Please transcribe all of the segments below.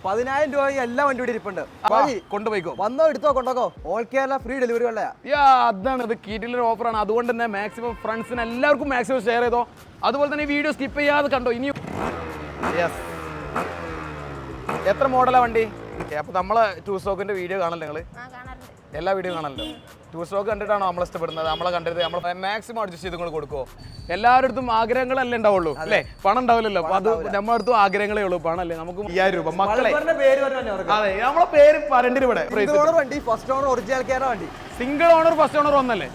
10,000 രൂപ എല്ലാ വണ്ടി ഇവിടെ ഇരിപ്പുണ്ട്. കൊണ്ടുപോയിക്കോ, വന്നോ എടുത്തോ കൊണ്ടോക്കോ. ഓൾ കേരള ഫ്രീ ഡെലിവറി ഉള്ളയാ. അതാണ് ഇത് കിടിലൻ ഓഫറാണ്. അതുകൊണ്ട് തന്നെ മാക്സിമം ഫ്രണ്ട്സിന് എല്ലാവർക്കും മാക്സിമം ഷെയർ ചെയ്തോ. അതുപോലെ തന്നെ ഈ വീഡിയോ സ്കിപ്പ് ചെയ്യാതെ കണ്ടോ. ഇനിയും എത്ര മോഡലാ വണ്ടി? അപ്പൊ നമ്മളെ ടൂ സ്റ്റോക്കിന്റെ വീഡിയോ കാണല്ലോ നിങ്ങള്? എല്ലാ വീഡിയോ കാണല്ലോ. ടൂ സ്റ്റോക്ക് കണ്ടിട്ടാണോ നമ്മളെ ഇഷ്ടപ്പെടുന്നത്? നമ്മളെ കണ്ടത് നമ്മളെ മാക്സിമം അഡ്ജസ്റ്റ് ചെയ്ത് നിങ്ങൾ കൊടുക്കുമോ? എല്ലാവരുടെ അടുത്തും ആഗ്രഹങ്ങളല്ലേ ഉണ്ടാവുള്ളൂ അല്ലേ? പണം ഉണ്ടാവില്ലല്ലോ. അപ്പൊ അത് നമ്മുടെ അടുത്തും ആഗ്രഹങ്ങളേ ഉള്ളൂ. പണല്ലേ നമുക്ക് 5000 രൂപ മക്കളെ. അതെ, നമ്മളെ പേര് പറയേണ്ടി ഇവിടെ. വണ്ടി ഫസ്റ്റ് ഓണർ ഒറിജിനൽ കേരള വണ്ടി. സിംഗിൾ ഓണർ ഫസ്റ്റ് ഓണർ ഒന്നല്ലേ?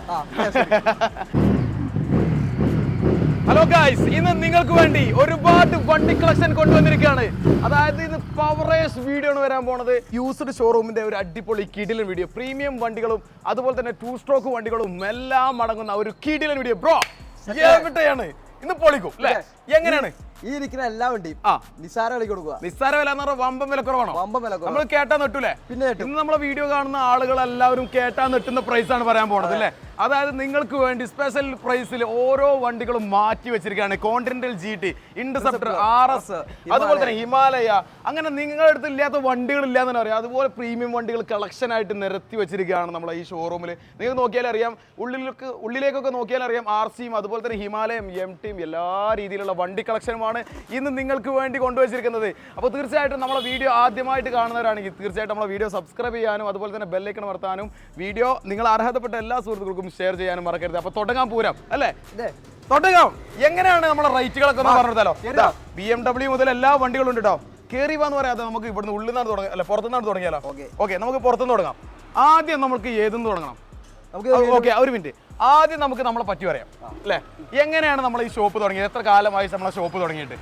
ഹലോ ഗൈസ്, ഇന്ന് നിങ്ങൾക്ക് വേണ്ടി ഒരുപാട് വണ്ടി കളക്ഷൻ കൊണ്ടുവന്നിരിക്കുകയാണ്. അതായത് ഇത് പവറേജ് വീഡിയോ ആണ് വരാൻ പോണത്. യൂസ്ഡ് ഷോറൂമിന്റെ ഒരു അടിപൊളി കിടിലൻ വീഡിയോ. പ്രീമിയം വണ്ടികളും അതുപോലെ തന്നെ ടൂ സ്ട്രോക്ക് വണ്ടികളും എല്ലാം അടങ്ങുന്ന ഒരു കിടിലൻ വീഡിയോ. ബ്രോ എവിടെയാണ് ഇന്ന് പൊളിക്കും അല്ലേ? എങ്ങനെയാണ് ഈ ഇരിക്കുന്ന എല്ലാ വണ്ടിയും നിസ്സാര വില കൊടുക്കുക? നിസ്സാര വില എന്ന് പറഞ്ഞാൽ വമ്പം വില കുറവാണോ? വമ്പം വില നമ്മൾ കേട്ടാ നെട്ടൂലേ? പിന്നെ ഇന്ന് നമ്മളെ വീഡിയോ കാണുന്ന ആളുകൾ എല്ലാവരും കേട്ടാ നെട്ടുന്ന പ്രൈസ് ആണ് പറയാൻ പോണത് അല്ലേ? അതായത് നിങ്ങൾക്ക് വേണ്ടി സ്പെഷ്യൽ പ്രൈസിൽ ഓരോ വണ്ടികളും മാറ്റി വെച്ചിരിക്കുകയാണ്. കോണ്ടിനെന്റൽ GT, ഇന്റർസെപ്റ്റർ, RS, അതുപോലെ തന്നെ ഹിമാലയ, അങ്ങനെ നിങ്ങളുടെ അടുത്ത് ഇല്ലാത്ത വണ്ടികൾ ഇല്ലാന്ന് തന്നെ പറയാം. അതുപോലെ പ്രീമിയം വണ്ടികൾ കളക്ഷൻ ആയിട്ട് നിരത്തി വെച്ചിരിക്കുകയാണ് നമ്മളെ ഈ ഷോറൂമിൽ. നിങ്ങൾക്ക് നോക്കിയാൽ അറിയാം, ഉള്ളിലേക്കൊക്കെ നോക്കിയാൽ അറിയാം RCയും അതുപോലെ തന്നെ ഹിമാലയം, MTയും എല്ലാ രീതിയിലുള്ള വണ്ടി കളക്ഷനുമാണ് ഇന്ന് നിങ്ങൾക്ക് വേണ്ടി കൊണ്ടുവച്ചിരിക്കുന്നത്. അപ്പോൾ തീർച്ചയായിട്ടും നമ്മളെ വീഡിയോ ആദ്യമായിട്ട് കാണുന്നവരാണെങ്കിൽ തീർച്ചയായിട്ടും നമ്മളെ വീഡിയോ സബ്സ്ക്രൈബ് ചെയ്യാനും അതുപോലെ തന്നെ ബെല്ലൈക്കൺ അമർത്താനും വീഡിയോ നിങ്ങൾ അർഹതപ്പെട്ട എല്ലാ സുഹൃത്തുക്കൾക്കും ഷെയർ ചെയ്യാനും മറക്കരുത്. അപ്പൊ തുടങ്ങാൻ പൂരം അല്ലേ? തുടങ്ങാം. എങ്ങനെയാണ് നമ്മളെ റേറ്റുകളൊക്കെ ഒന്ന് പറഞ്ഞെടുത്താലോ? BMW മുതൽ എല്ലാ വണ്ടികളും ഉണ്ട് കേട്ടോ. കേറി വാന്ന് പറയാതെ നമുക്ക് ഇവിടുന്ന് ഉള്ളിൽ നിന്നാണ് തുടങ്ങാം അല്ലെ പുറത്തുനിന്നാണ് തുടങ്ങിയാലോ? ഓക്കെ, നമുക്ക് പുറത്തുനിന്ന് തുടങ്ങാം. ആദ്യം നമുക്ക് ഏതെന്ന് തുടങ്ങണം? ഓക്കെ, ഒരു മിനിറ്റ്. ആദ്യം നമുക്ക് നമ്മളെ പറ്റി പറയാം അല്ലേ? എങ്ങനെയാണ് നമ്മൾ ഈ ഷോപ്പ് തുടങ്ങിയത്? എത്ര കാലമായി നമ്മളെ ഷോപ്പ് തുടങ്ങിയിട്ട്?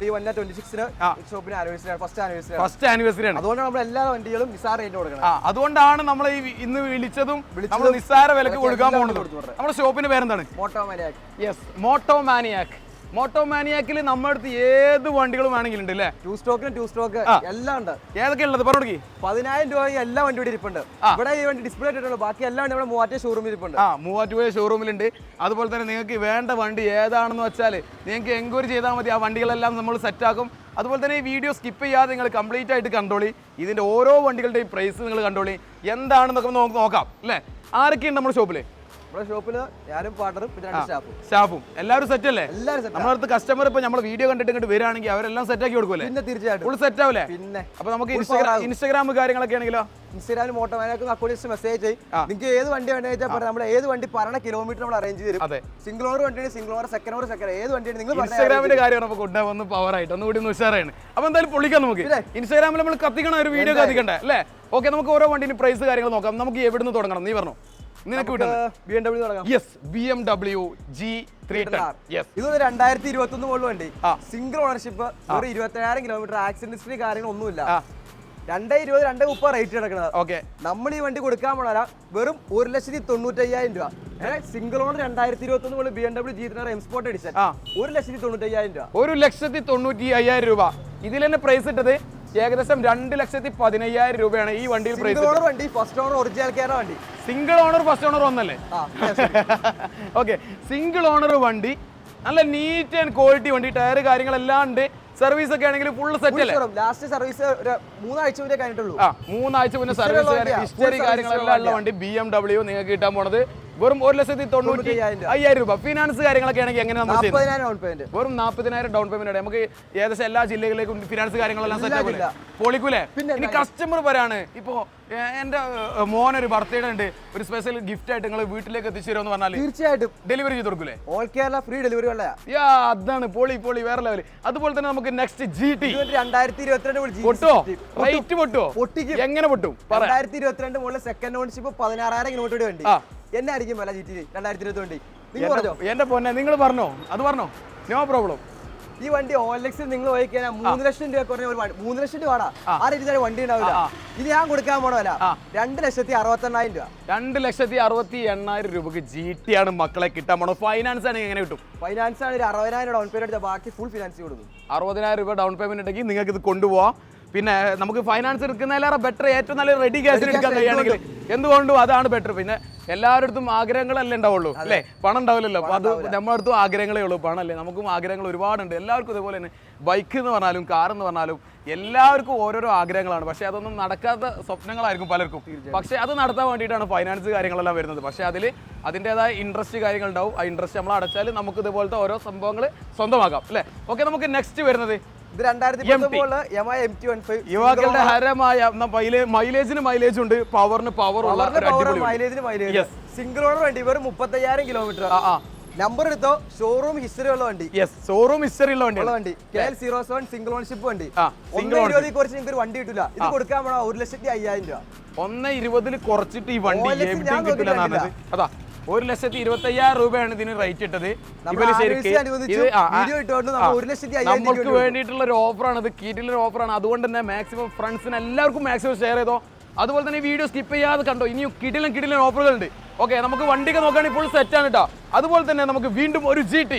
ഫസ്റ്റ് ആനിവേഴ്സറി ആണ്. അതുകൊണ്ടാണ് നമ്മൾ എല്ലാ വണ്ടികളും നിസ്സാര റേറ്റ് കൊടുക്കണം. അതുകൊണ്ടാണ് നമ്മൾ ഇന്ന് വിളിച്ചതും നമ്മൾ നിസ്സാര വിലക്ക് കൊടുക്കാൻ പോകുന്നത്. നമ്മുടെ ഷോപ്പിന്റെ പേരെന്താണ്? മോട്ടോമാനിയാക്. യെസ്, മോട്ടോമാനിയാക്. മോട്ടോമാനിയാക്കിൽ നമ്മുടെ അടുത്ത് ഏത് വണ്ടികളും വേണമെങ്കിലും ഉണ്ട് അല്ലേ? ടൂ സ്റ്റോക്ക് എല്ലാം ഉണ്ട്. ഏതൊക്കെ ഉള്ളത് പറഞ്ഞു? 10,000 രൂപ എല്ലാ വണ്ടി ഇവിടെ ഇരിപ്പുണ്ട്. ഇവിടെ ഈ വണ്ടി ഡിസ്പ്ലേ ഇട്ടിട്ടുള്ളൂ. ബാക്കി എല്ലാം നമ്മുടെ മൂവാറ്റുപുഴ ഷോറൂമിൽ ഇരിപ്പുണ്ട്. മൂവാറ്റുപുഴ ഷോറൂമിലുണ്ട്. അതുപോലെ തന്നെ നിങ്ങൾക്ക് വേണ്ട വണ്ടി ഏതാണെന്ന് വെച്ചാൽ നിങ്ങൾക്ക് എൻക്വയറി ചെയ്താൽ മതി. ആ വണ്ടികളെല്ലാം നമ്മൾ സെറ്റാക്കും. അതുപോലെ തന്നെ ഈ വീഡിയോ സ്കിപ്പ് ചെയ്യാതെ നിങ്ങൾ കംപ്ലീറ്റ് ആയിട്ട് കണ്ടോളി. ഇതിന്റെ ഓരോ വണ്ടികളുടെയും പ്രൈസ് നിങ്ങൾ കണ്ടോളി. എന്താണെന്നൊക്കെ നമുക്ക് നോക്കാം അല്ലേ? ആരൊക്കെയുണ്ട് നമ്മുടെ ഷോപ്പിൽ? ഷോപ്പില് ഞാനും പാർട്ണറും പിന്നെ സ്റ്റാഫും എല്ലാവരും സെറ്റ് അല്ലേ? നമ്മുടെ അടുത്ത് കസ്റ്റമർ ഇപ്പൊ നമ്മൾ വീഡിയോ കണ്ടിട്ട് ഇങ്ങോട്ട് വരികയാണെങ്കിൽ അവരെല്ലാം സെറ്റ് ആക്കി കൊടുക്കുമല്ലേ? പിന്നെ തീർച്ചയായിട്ടും ഫുൾ സെറ്റ് ആവില്ലേ? പിന്നെ അപ്പൊ നമുക്ക് ഇൻസ്റ്റാഗ്രാം കാര്യങ്ങളൊക്കെ ആണെങ്കിലോ? ഇൻസ്റ്റാഗ്രാമിൽ മോട്ടോമാനിയാക്ക് അക്കൗണ്ട് മെസ്സേജ് ചെയ്യും. നിങ്ങൾക്ക് ഏത് വണ്ടി വേണ്ടി വെച്ചാൽ നമ്മൾ ഏത് വണ്ടി പറഞ്ഞ കിലോമീറ്റർ നമ്മൾ അറേഞ്ച് തരും. അതെ, സിംഗിൾ ഓണർ വണ്ടി, സിംഗിൾ ഓണർ, സെക്കൻഡ് ഓണർ, ഏത് വണ്ടിയാണ് നിങ്ങൾ ഇൻസ്റ്റാഗ്രാമിന്റെ കാര്യമാണ് കൊണ്ടുവന്ന് പവർ ആയിട്ട് ഒന്നുകൂടി ഒന്ന് ഉഷാറാണ്. അപ്പൊ എന്തായാലും പൊളിക്കാം. നമുക്ക് ഇൻസ്റ്റാഗ്രാമിൽ നമ്മൾ കത്തിക്കണ ഒരു വീഡിയോ കത്തിക്കണ്ടേ അല്ലേ? ഓക്കെ, നമുക്ക് ഓരോ വണ്ടിന്റെ പ്രൈസ് കാര്യങ്ങൾ നോക്കാം. നമുക്ക് എവിടുന്ന് തുടങ്ങണം? നീ പറഞ്ഞു നിനക്ക് BMW തുടങ്ങാം. Yes, BMW G310. യെസ്, ഇത് 2021 മോഡൽ വണ്ടി. Single ownership, 27,000 kilometre, accident history കാര്യങ്ങളൊന്നുമില്ല. 220, 230 റേറ്റ് കിടക്കുന്നത്. ഓക്കെ, നമ്മൾ ഈ വണ്ടി കൊടുക്കാൻ പോണ വെറും 1,95,000 രൂപ. Single owner 2021 model BMW G310 M Sport edition 1,95,000 രൂപ. 1,95,000 രൂപ. ഇതിൽ തന്നെ പ്രൈസ് ഇട്ടത് ഏകദേശം 2,15,000 രൂപയാണ് ഈ വണ്ടിയിൽ പ്രൈസ്. വണ്ടി ഫസ്റ്റ് ഓണർ ഒറിജിനൽ കേരള വണ്ടി. സിംഗിൾ ഓണർ ഫസ്റ്റ് ഓണർ ഒന്നല്ലേ? ഓക്കെ, സിംഗിൾ ഓണർ വണ്ടി, നല്ല നീറ്റ് ആൻഡ് ക്വാളിറ്റി വണ്ടി, ടയർ കാര്യങ്ങളെല്ലാം ഉണ്ട്. സർവീസ് ഒക്കെ ആണെങ്കിൽ ഫുൾ സെറ്റ് അല്ലേ? ലാസ്റ്റ് സർവീസ് 3 ആഴ്ച മുന്നേ കഴിഞ്ഞിട്ടുള്ളൂ. 3 ആഴ്ച മുന്നേ സർവീസ് ഹിസ്റ്ററി കാര്യങ്ങളെല്ലാം ഉള്ള വണ്ടി BMW നിങ്ങൾക്ക് കിട്ടാൻ പോണത് വെറും 1,95,000 രൂപ. ഫിനാൻസ് കാര്യങ്ങളൊക്കെ ആണെങ്കിൽ എങ്ങനെ നമ്മൾ വെറും 40,000 ഡൗൺ പേയ്മെന്റ്. നമുക്ക് ഏകദേശം എല്ലാ ജില്ലകളിലേക്കും ഫിനാൻസ് കാര്യങ്ങളെല്ലാം സെറ്റ് ആക്കില്ല, പൊളിക്കൂലേ? ഇനി കസ്റ്റമർ പറയാണ് ഇപ്പോ എന്റെ മോനൊരു ബർത്ത്ഡേ ഉണ്ട്, ഒരു സ്പെഷ്യൽ ഗിഫ്റ്റ് ആയിട്ട് നിങ്ങൾ വീട്ടിലേക്ക് എത്തിച്ചു തരുമെന്ന് പറഞ്ഞാൽ തീർച്ചയായിട്ടും ഡെലിവറി ചെയ്ത് കൊടുക്കൂലേ? ഓൾ കേരള ഫ്രീ ഡെലിവറി ഉള്ള അതാണ് പൊളി വേറെ ലെവൽ. അതുപോലെ തന്നെ നമുക്ക് നെക്സ്റ്റ് GT 2022 പൊട്ടോ? റേറ്റ് പൊട്ടോ? എങ്ങനെ പൊട്ടും? 2022 മോഡൽ സെക്കൻഡ് ഓണർഷിപ്പ് 16,000 കിലോമീറ്റർ വണ്ടി. എന്നായിരിക്കും വില GT 2022? നിങ്ങൾ പറഞ്ഞോ? എന്റെ പൊന്നെ, നിങ്ങൾ പറഞ്ഞോ, അത് പറഞ്ഞോ, നോ പ്രോബ്ലം. ഈ വണ്ടി OLX നിങ്ങൾ പോയി കഴിഞ്ഞാൽ 3 ലക്ഷം രൂപ കുറഞ്ഞ ഒരു 3 ലക്ഷം രൂപ ആ രീതിയിൽ വണ്ടി ഉണ്ടാവില്ല. ഇത് ഞാൻ കൊടുക്കാൻ പോണല്ല 2,68,000 രൂപ. 2,68,000 രൂപക്ക് GT ആണ് മക്കളെ കിട്ടാൻ പോണോ. ഫൈനാൻസ് ആണെങ്കിൽ എങ്ങനെ കിട്ടും? ഫൈനാൻസ് ആണ് 60,000 ഡൗൺ പേയ്മെന്റ് എടുത്താൽ ബാക്കി ഫുൾ ഫിനാൻസ് കൊടുക്കും. 60,000 രൂപ ഡൗൺ പേയ്മെന്റ് ഉണ്ടെങ്കിൽ നിങ്ങൾക്ക് ഇത് കൊണ്ടുപോവാം. പിന്നെ നമുക്ക് ഫൈനാൻസ് എടുക്കുന്നതിലേറെ ബെറ്റർ ഏറ്റവും നല്ല റെഡി ക്യാഷിന് എടുക്കാൻ കഴിയുകയാണെങ്കിൽ എന്തുകൊണ്ടും അതാണ് ബെറ്റർ. പിന്നെ എല്ലാവരുടെ ആഗ്രഹങ്ങളല്ലേ ഉണ്ടാവുള്ളൂ അല്ലേ, പണം ഉണ്ടാവില്ലല്ലോ. അപ്പൊ അത് നമ്മുടെ അടുത്തും ആഗ്രഹങ്ങളേ ഉള്ളൂ, പണം അല്ലേ. നമുക്കും ആഗ്രഹങ്ങൾ ഒരുപാടുണ്ട് എല്ലാവർക്കും. ഇതുപോലെ തന്നെ ബൈക്ക് എന്ന് പറഞ്ഞാലും കാർ എന്ന് പറഞ്ഞാലും എല്ലാവർക്കും ഓരോരോ ആഗ്രഹങ്ങളാണ്. പക്ഷേ അതൊന്നും നടക്കാത്ത സ്വപ്നങ്ങളായിരിക്കും പലർക്കും. പക്ഷേ അത് നടത്താൻ വേണ്ടിയിട്ടാണ് ഫൈനാൻസ് കാര്യങ്ങളെല്ലാം വരുന്നത്. പക്ഷേ അതിൻ്റെതായ ഇൻട്രസ്റ്റ് കാര്യങ്ങൾ ഉണ്ടാവും. ആ ഇൻട്രസ്റ്റ് നമ്മൾ അടച്ചാൽ നമുക്ക് ഇതുപോലത്തെ ഓരോ സംഭവങ്ങൾ സ്വന്തമാക്കാം അല്ലേ. ഓക്കെ, നമുക്ക് നെക്സ്റ്റ് വരുന്നത് ഇത് 2013 Yamaha MT-15 യുവാക്കളുടെ ഹരമായ മൈലേജ് ഉണ്ട്, പവറിന് പവർ ഉള്ള മൈലേജ് സിംഗിൾ ഓണർ വണ്ടി, വെറും 35,000 കിലോമീറ്റർ. നമ്പർ എടുത്തോ, ഷോറൂം ഹിസ്റ്ററി ഉള്ള വണ്ടി. ഷോറൂം ഹിസ്റ്ററി ഉള്ള വണ്ടി KL07 സിംഗിൾ ഓൺഷിപ്പ് വണ്ടി. 120 കുറച്ച് നിങ്ങൾക്ക് ഒരു വണ്ടി കിട്ടില്ല. ഇത് കൊടുക്കാൻ പോണോ 1,05,000 രൂപ. 120 കുറച്ചിട്ട് ഈ വണ്ടി കിട്ടില്ല എന്നാണ്. അതാ 1,25,000 രൂപയാണ് ഇതിന് റേറ്റ് ഇട്ടത്. നമ്മൾക്ക് വേണ്ടിയിട്ടുള്ള ഒരു ഓഫറാണ് ഇത്, കീറ്റിലൊരു ഓഫറാണ്. അതുകൊണ്ട് തന്നെ മാക്സിമം ഫ്രണ്ട്സിന് എല്ലാവർക്കും മാക്സിമം ഷെയർ ചെയ്തോ. അതുപോലെ തന്നെ ഈ വീഡിയോ സ്കിപ്പ് ചെയ്യാതെ കണ്ടോ, ഇനിയും കിടിലൻ ഓഫറുകളുണ്ട്. ഓക്കെ, നമുക്ക് വണ്ടിയൊക്കെ നോക്കുകയാണെങ്കിൽ ഫുൾ സെറ്റ് ആണ് കേട്ടോ. അതുപോലെ തന്നെ നമുക്ക് വീണ്ടും ഒരു GT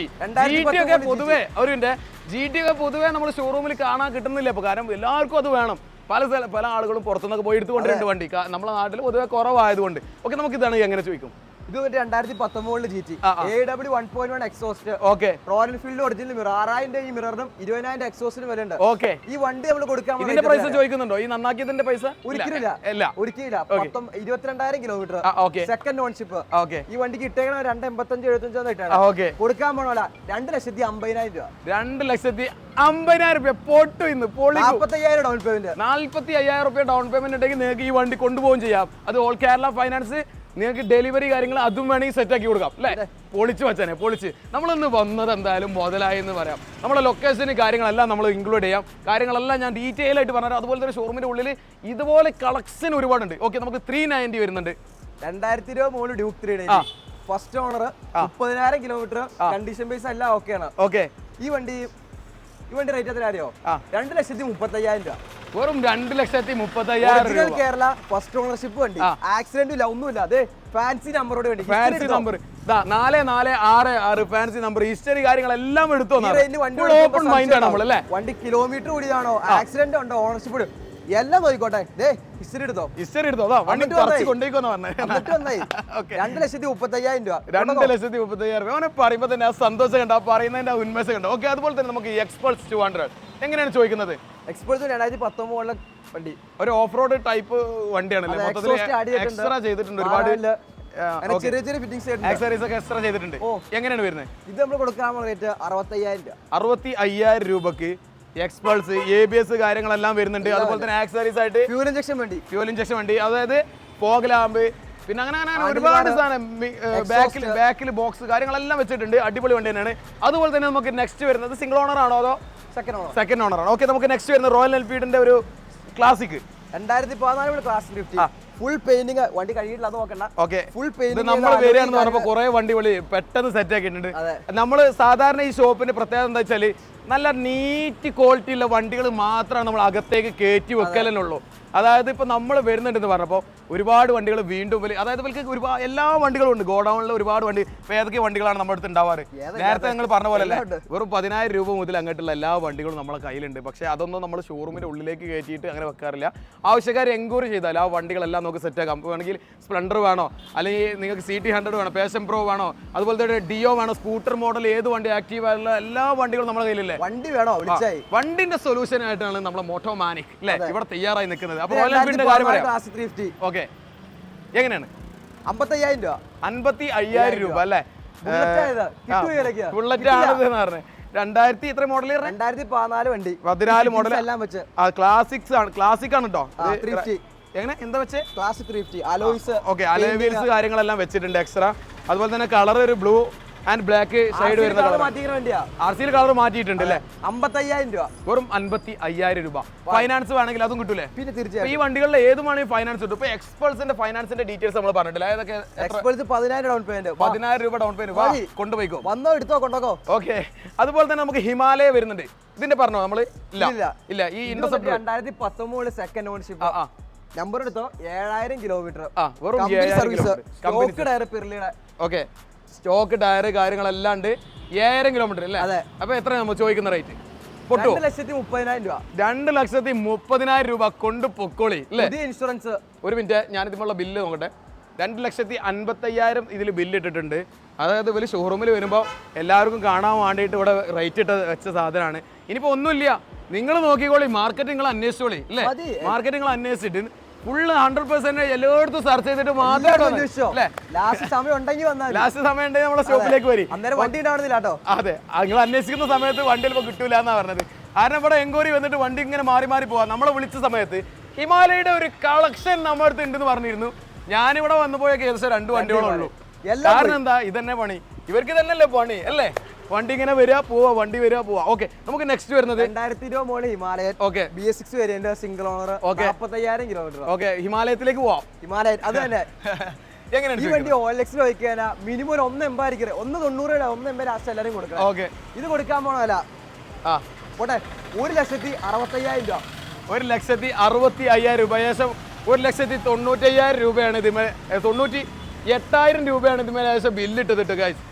ഒക്കെ പൊതുവെ നമ്മൾ ഷോറൂമിൽ കാണാൻ കിട്ടുന്നില്ല ഇപ്പോൾ. കാരണം എല്ലാവർക്കും അത് വേണം. പല ആളുകളും പുറത്തുനിന്നൊക്കെ പോയി എടുത്തുകൊണ്ടിരുന്നുണ്ട് വണ്ടി. നമ്മുടെ നാട്ടിൽ പൊതുവെ കുറവായതുകൊണ്ട്. ഓക്കെ, നമുക്ക് ഇതാണ് എങ്ങനെ ചോദിക്കും. ഇത് 2019 GT AW 1.1 exhaust. Okay, royal Enfield original mirror 6,000 ഈ മിററിനും 20,000 എക്സോസ്റ്റിന് വില ഉണ്ട്. ഓക്കെ, ഈ വണ്ടി നമ്മൾ കൊടുക്കാൻ ഇതിന്റെ പ്രൈസ് ചോദിക്കുന്നുണ്ടോ? ഈ നന്നാക്കിയതിന്റെ പൈസ ഒരിക്കലില്ല. 22,000 കിലോമീറ്റർ സെക്കൻഡ് ഓൺഷിപ്പ്. ഈ വണ്ടിക്ക് ഇട്ടേക്കണ 2,85,75 കൊടുക്കാൻ പോണോല 2,50,000 രൂപ. 2,50,000 രൂപ പൊട്ടു. ഇന്ന് 45,000 ഡൗൺ പേയ്മെന്റ്. 45,000 രൂപ ഡൗൺ പേയ്മെന്റ് ഉണ്ടെങ്കിൽ നിങ്ങൾക്ക് ഈ വണ്ടി കൊണ്ടുപോകും ചെയ്യാം. അത് ഓൾ കേരള ഫൈനാൻസ്. നിങ്ങൾക്ക് ഡെലിവറി കാര്യങ്ങൾ അതും വേണമെങ്കിൽ സെറ്റ് ആക്കി കൊടുക്കാം അല്ലേ. പൊളിച്ച് വെച്ചാനെ പൊളിച്ച്. നമ്മളിന്ന് വന്നത് എന്തായാലും മുതലായി എന്ന് പറയാം. നമ്മുടെ ലൊക്കേഷന് കാര്യങ്ങളെല്ലാം നമ്മൾ ഇൻക്ലൂഡ് ചെയ്യാം. കാര്യങ്ങളെല്ലാം ഞാൻ ഡീറ്റെയിൽ ആയിട്ട് പറഞ്ഞുതരാം. അതുപോലെ തന്നെ ഷോറൂമിന്റെ ഉള്ളിൽ ഇതുപോലെ കളക്ഷൻ ഒരുപാടുണ്ട്. ഓക്കെ, നമുക്ക് 390 വരുന്നുണ്ട്. 2023 Duke 390 first owner, 30,000 kilometre, condition base എല്ലാം ഓക്കെയാണ്. ഓക്കെ, ഈ വണ്ടി റേറ്റ് എത്ര അറിയോ? 2,35,000 രൂപ. വെറും 2,35,000 രൂപ. കേരള ഫസ്റ്റ് ഓണർഷിപ്പ് വണ്ടി, ആക്സിഡന്റ് ഇല്ല, ഒന്നുമില്ല. അതെ, ഫാൻസി നമ്പറോട് വേണ്ടി, fancy number 4466 fancy number. History കാര്യങ്ങളെല്ലാം എടുത്തോ. ഓപ്പൺ മൈൻഡ് ആണ് നമ്മൾ അല്ലേ. വണ്ടി കിലോമീറ്റർ കൂടിയതാണോ, ആക്സിഡന്റ് ഉണ്ടോ, ഓണർഷിപ്പ് എല്ലാം നോക്കിക്കോട്ടെ. ഹിസ്റ്ററി എടുത്തോ. വണ്ടി കൊണ്ടേക്കോന്ന് പറഞ്ഞത്. 2,35,000 രൂപ. 2,35,000 രൂപ. അവനെ പറയുമ്പോ തന്നെ ആ സന്തോഷം കണ്ടോ, ആ പറയുന്നതിന്റെ ഉന്മേഷം കണ്ടോ. ഓക്കെ, അതുപോലെ തന്നെ നമുക്ക് എക്സ്പൾസ് 200 എങ്ങനെയാണ് ചോദിക്കുന്നത്? എക്സ്പൾസ് 2019 വണ്ടി, ഒരു ഓഫ് റോഡ് ടൈപ്പ് വണ്ടിയാണല്ലേ. മൊത്തത്തിൽ എക്സ്ട്രാ ചെയ്തിട്ടുണ്ട് ഒരുപാട്. ചെറിയ ഫിറ്റിംഗ്സ് ആക്സസറീസ് ഒക്കെ എക്സ്ട്രാ ചെയ്തിട്ടുണ്ട്. എങ്ങനെയാണ് വരുന്നത്? ഇത് നമ്മൾ കൊടുക്കാൻ റേറ്റ് 65,000 രൂപ. 65,000 രൂപക്ക് എക്സ്പൾസ് ABS കാര്യങ്ങളെല്ലാം വരുന്നുണ്ട്. അതുപോലെ തന്നെ ആക്സസറീസ് ആയിട്ട് ഫ്യൂൽ ഇഞ്ചക്ഷൻ വണ്ടി, അതായത് ഫോഗ് ലാമ്പ്, പിന്നെ അങ്ങനെ ഒരുപാട് സാധനം. ബാക്കിൽ ബോക്സ് കാര്യങ്ങളെല്ലാം വെച്ചിട്ടുണ്ട്. അടിപൊളി വണ്ടി തന്നെയാണ്. അതുപോലെ തന്നെ നമുക്ക് നെക്സ്റ്റ് വരുന്നത് സിംഗിൾ ഓണർ ആണോ അതോ സെക്കൻഡ് ഓണർ ആണ്? ഓക്കെ, നമുക്ക് നെക്സ്റ്റ് വരുന്നത് റോയൽ എൻഫീൽഡിന്റെ ഒരു ക്ലാസിക് 2014 ക്ലാസിക് 50 ഫുൾ പെയിന്റിംഗ്. വണ്ടി കഴിയില്ല, അത് നോക്കണ്ട. Okay, full painting. നമ്മൾ വരികയാണെന്ന് പറഞ്ഞപ്പോൾ കുറെ വണ്ടി പെട്ടെന്ന് സെറ്റ് ആക്കിയിട്ടുണ്ട്. നമ്മൾ സാധാരണ ഈ ഷോപ്പിന്റെ പ്രത്യേകത എന്താ വെച്ചാല് നല്ല നീറ്റ് ക്വാളിറ്റി ഉള്ള വണ്ടികൾ മാത്രമാണ് നമ്മൾ അകത്തേക്ക് കയറ്റി വെക്കലുള്ളൂ. അതായത് ഇപ്പൊ നമ്മൾ വരുന്നുണ്ടെന്ന് പറഞ്ഞപ്പോൾ ഒരുപാട് വണ്ടികൾ വീണ്ടും അതായത് ഒരുപാട് എല്ലാ വണ്ടികളും ഉണ്ട്. ഗോഡൌണിൽ ഒരുപാട് വണ്ടി. ഇപ്പൊ ഏതൊക്കെ വണ്ടികളാണ് നമ്മുടെ അടുത്ത് ഉണ്ടാവാറ്? നേരത്തെ നിങ്ങൾ പറഞ്ഞ പോലെ അല്ലേ, വെറും 10,000 രൂപ മുതൽ അങ്ങോട്ടുള്ള എല്ലാ വണ്ടികളും നമ്മളെ കയ്യിലുണ്ട്. പക്ഷേ അതൊന്നും നമ്മൾ ഷോറൂമിന്റെ ഉള്ളിലേക്ക് കയറ്റിയിട്ട് അങ്ങനെ വെക്കാറില്ല. ആവശ്യക്കാർ എൻക്വയറി ചെയ്താൽ ആ വണ്ടികളെല്ലാം നമുക്ക് സെറ്റ് ആക്കാം. വേണമെങ്കിൽ സ്പ്ലെൻഡർ വേണോ, അല്ലെങ്കിൽ നിങ്ങൾക്ക് CT100 വേണോ, പാഷൻ പ്രോ വേണോ, അതുപോലെ തന്നെ ഡിയോ വേണോ, സ്കൂട്ടർ മോഡൽ ഏത് വണ്ടി, ആക്റ്റീവ് ആയിട്ടുള്ള എല്ലാ വണ്ടികളും നമ്മുടെ കയ്യിലില്ലേ. വണ്ടി വേണോ, വണ്ടിന്റെ സൊല്യൂഷൻ ആയിട്ടാണ് നമ്മളെ മോട്ടോമാനിക് അല്ലേ ഇവിടെ തയ്യാറായി നിൽക്കുന്നത്. അപ്പോൾ ഓക്കെ, എങ്ങനെയാണ്? 55,000 രൂപ. 55,000 രൂപ അല്ലേ. ബുള്ളറ്റ് ആണെന്ന് പറഞ്ഞത്. 2000 എത്ര മോഡൽ? 2014 വണ്ടി, 14 മോഡൽ എല്ലാം വെച്ച് ക്ലാസിക് ആണ് കേട്ടോ. എങ്ങനെ എന്താ വെച്ചേ? Classic 350 alloys. Okay, alloy wheels കാര്യങ്ങളെല്ലാം വെച്ചിട്ടുണ്ട് എക്സ്ട്രാ. അതുപോലെ തന്നെ കളർ ഒരു ബ്ലൂ ആൻഡ് ബ്ലാക്ക് ഷെയ്ഡ് വരുന്ന RC കളർ മാറ്റിയിട്ടുണ്ട് അല്ലേ. 55,000 രൂപ. വെറും 55,000 രൂപ. ഫൈനാൻസ് വേണമെങ്കിൽ അതും കിട്ടൂലേ? പിന്നെ തീർച്ചയായും ഈ വണ്ടികളിൽ ഏത് വേണമെങ്കിൽ ഫൈനാൻസ് കിട്ടും. ഇപ്പൊ എക്സ്പൾസിന്റെ ഫൈനാൻസിന്റെ ഡീറ്റെയിൽസ് നമ്മൾ പറഞ്ഞിട്ടില്ല. ഏതൊക്കെ? 10,000 ഡൗൺ പേയ്മെന്റ്. 10,000 രൂപ ഡൗൺ പേയ്മെന്റ്. കൊണ്ടുപോയിക്കോ, വന്നോ എടുത്തോ കൊണ്ടോക്കോ. ഓക്കെ, അതുപോലെ തന്നെ നമുക്ക് ഹിമാലയ വരുന്നുണ്ട്. ഇതിന്റെ പറഞ്ഞോ നമ്മള്? ഇല്ല. ഈ ഇന്റർസെപ്റ്റർ 2013 സെക്കൻഡ് ഓൺഷിപ്പ്. നമ്പർ എടുത്തോ. 7,000 കിലോമീറ്റർ. വെറും സർവീസ്. സ്റ്റോക്ക് ടയർ പിർലിയുടെ. ഓക്കെ, സ്റ്റോക്ക് ടയർ കാര്യങ്ങളെല്ലാം ഉണ്ട്. 7,000 കിലോമീറ്റർ അല്ലേ. അപ്പൊ എത്ര നമ്മൾ ചോദിക്കുന്ന റേറ്റ്? പൊട്ടോ 2,30,000 രൂപ 2,30,000 രൂപ കൊണ്ട് പൊക്കോളി അല്ലേ? ഇൻഷുറൻസ്. ഒരു മിനിറ്റ്, ഞാൻ ഇതിനുള്ള ബില്ല് നോക്കട്ടെ. 2,50,000 ഇതിൽ ബില്ല് ഇട്ടിട്ടുണ്ട്. അതായത് ഇവര് ഷോറൂമിൽ വരുമ്പോൾ എല്ലാവർക്കും കാണാൻ വേണ്ടിയിട്ട് ഇവിടെ റേറ്റ് ഇട്ട് വെച്ച സാധനമാണ്. ഇനിയിപ്പോൾ ഒന്നുമില്ല, നിങ്ങൾ നോക്കിക്കോളി, മാർക്കറ്റ് നിങ്ങൾ അന്വേഷിച്ചോളി അല്ലേ? മാർക്കറ്റ് നിങ്ങൾ അന്വേഷിച്ചിട്ട് ഫുള്ള് 100% എല്ലായിടത്തും സെർച്ച് ചെയ്തിട്ട് മാത്രമേ ലാസ്റ്റ് സമയം ഉണ്ടെങ്കിൽ നമ്മളെ ഷോപ്പിലേക്ക് വരും. അന്നേരം വണ്ടി ഉണ്ടാവുന്നില്ല കേട്ടോ. അതെ, നിങ്ങൾ അന്വേഷിക്കുന്ന സമയത്ത് വണ്ടി ചിലപ്പോൾ കിട്ടൂല എന്നാ പറഞ്ഞത്. കാരണം ഇവിടെ എൻക്വയറി വന്നിട്ട് വണ്ടി ഇങ്ങനെ മാറി മാറി പോവാം. നമ്മളെ വിളിച്ച സമയത്ത് ഹിമാലയയുടെ ഒരു കളക്ഷൻ നമ്മുടെ അടുത്ത് ഉണ്ടെന്ന് പറഞ്ഞിരുന്നു. ഞാനിവിടെ വന്നു പോയ ഏകദേശം 2 വണ്ടികളേ ഉള്ളൂ. കാരണം എന്താ, ഇതന്നെ പണി, ഇവർക്ക് തന്നെയല്ലേ പണി അല്ലേ? വണ്ടി ഇങ്ങനെ വരിക പോവാ, വണ്ടി വരിക പോവാ. ഓക്കെ, നമുക്ക് നെക്സ്റ്റ് വരുന്നത് 2020 model Himalayan. Okay, BS6 variant single owner. 45,000 kilometre. Okay, ഹിമാലയത്തിലേക്ക് പോവാം. ഹിമാലയൻ അത് തന്നെ. ഈ വണ്ടി OLX വയ്ക്കാനാ മിനിമം ഒരു 1,80 ആയിരിക്കും. 1,90 1,80 ലാസ്റ്റ് എല്ലാവരും കൊടുക്കണം. ഓക്കെ, ഇത് കൊടുക്കാൻ പോണല്ല പോട്ടെ 1,65,000 രൂപ. 1,65,000 രൂപ, ഏകദേശം 1,90,000 രൂപയാണ് ഇതിമേ, 98,000 രൂപയാണ് ഇതിമേ ഏകദേശം ബില്ലിട്ടതിട്ട് ഗൈസ്.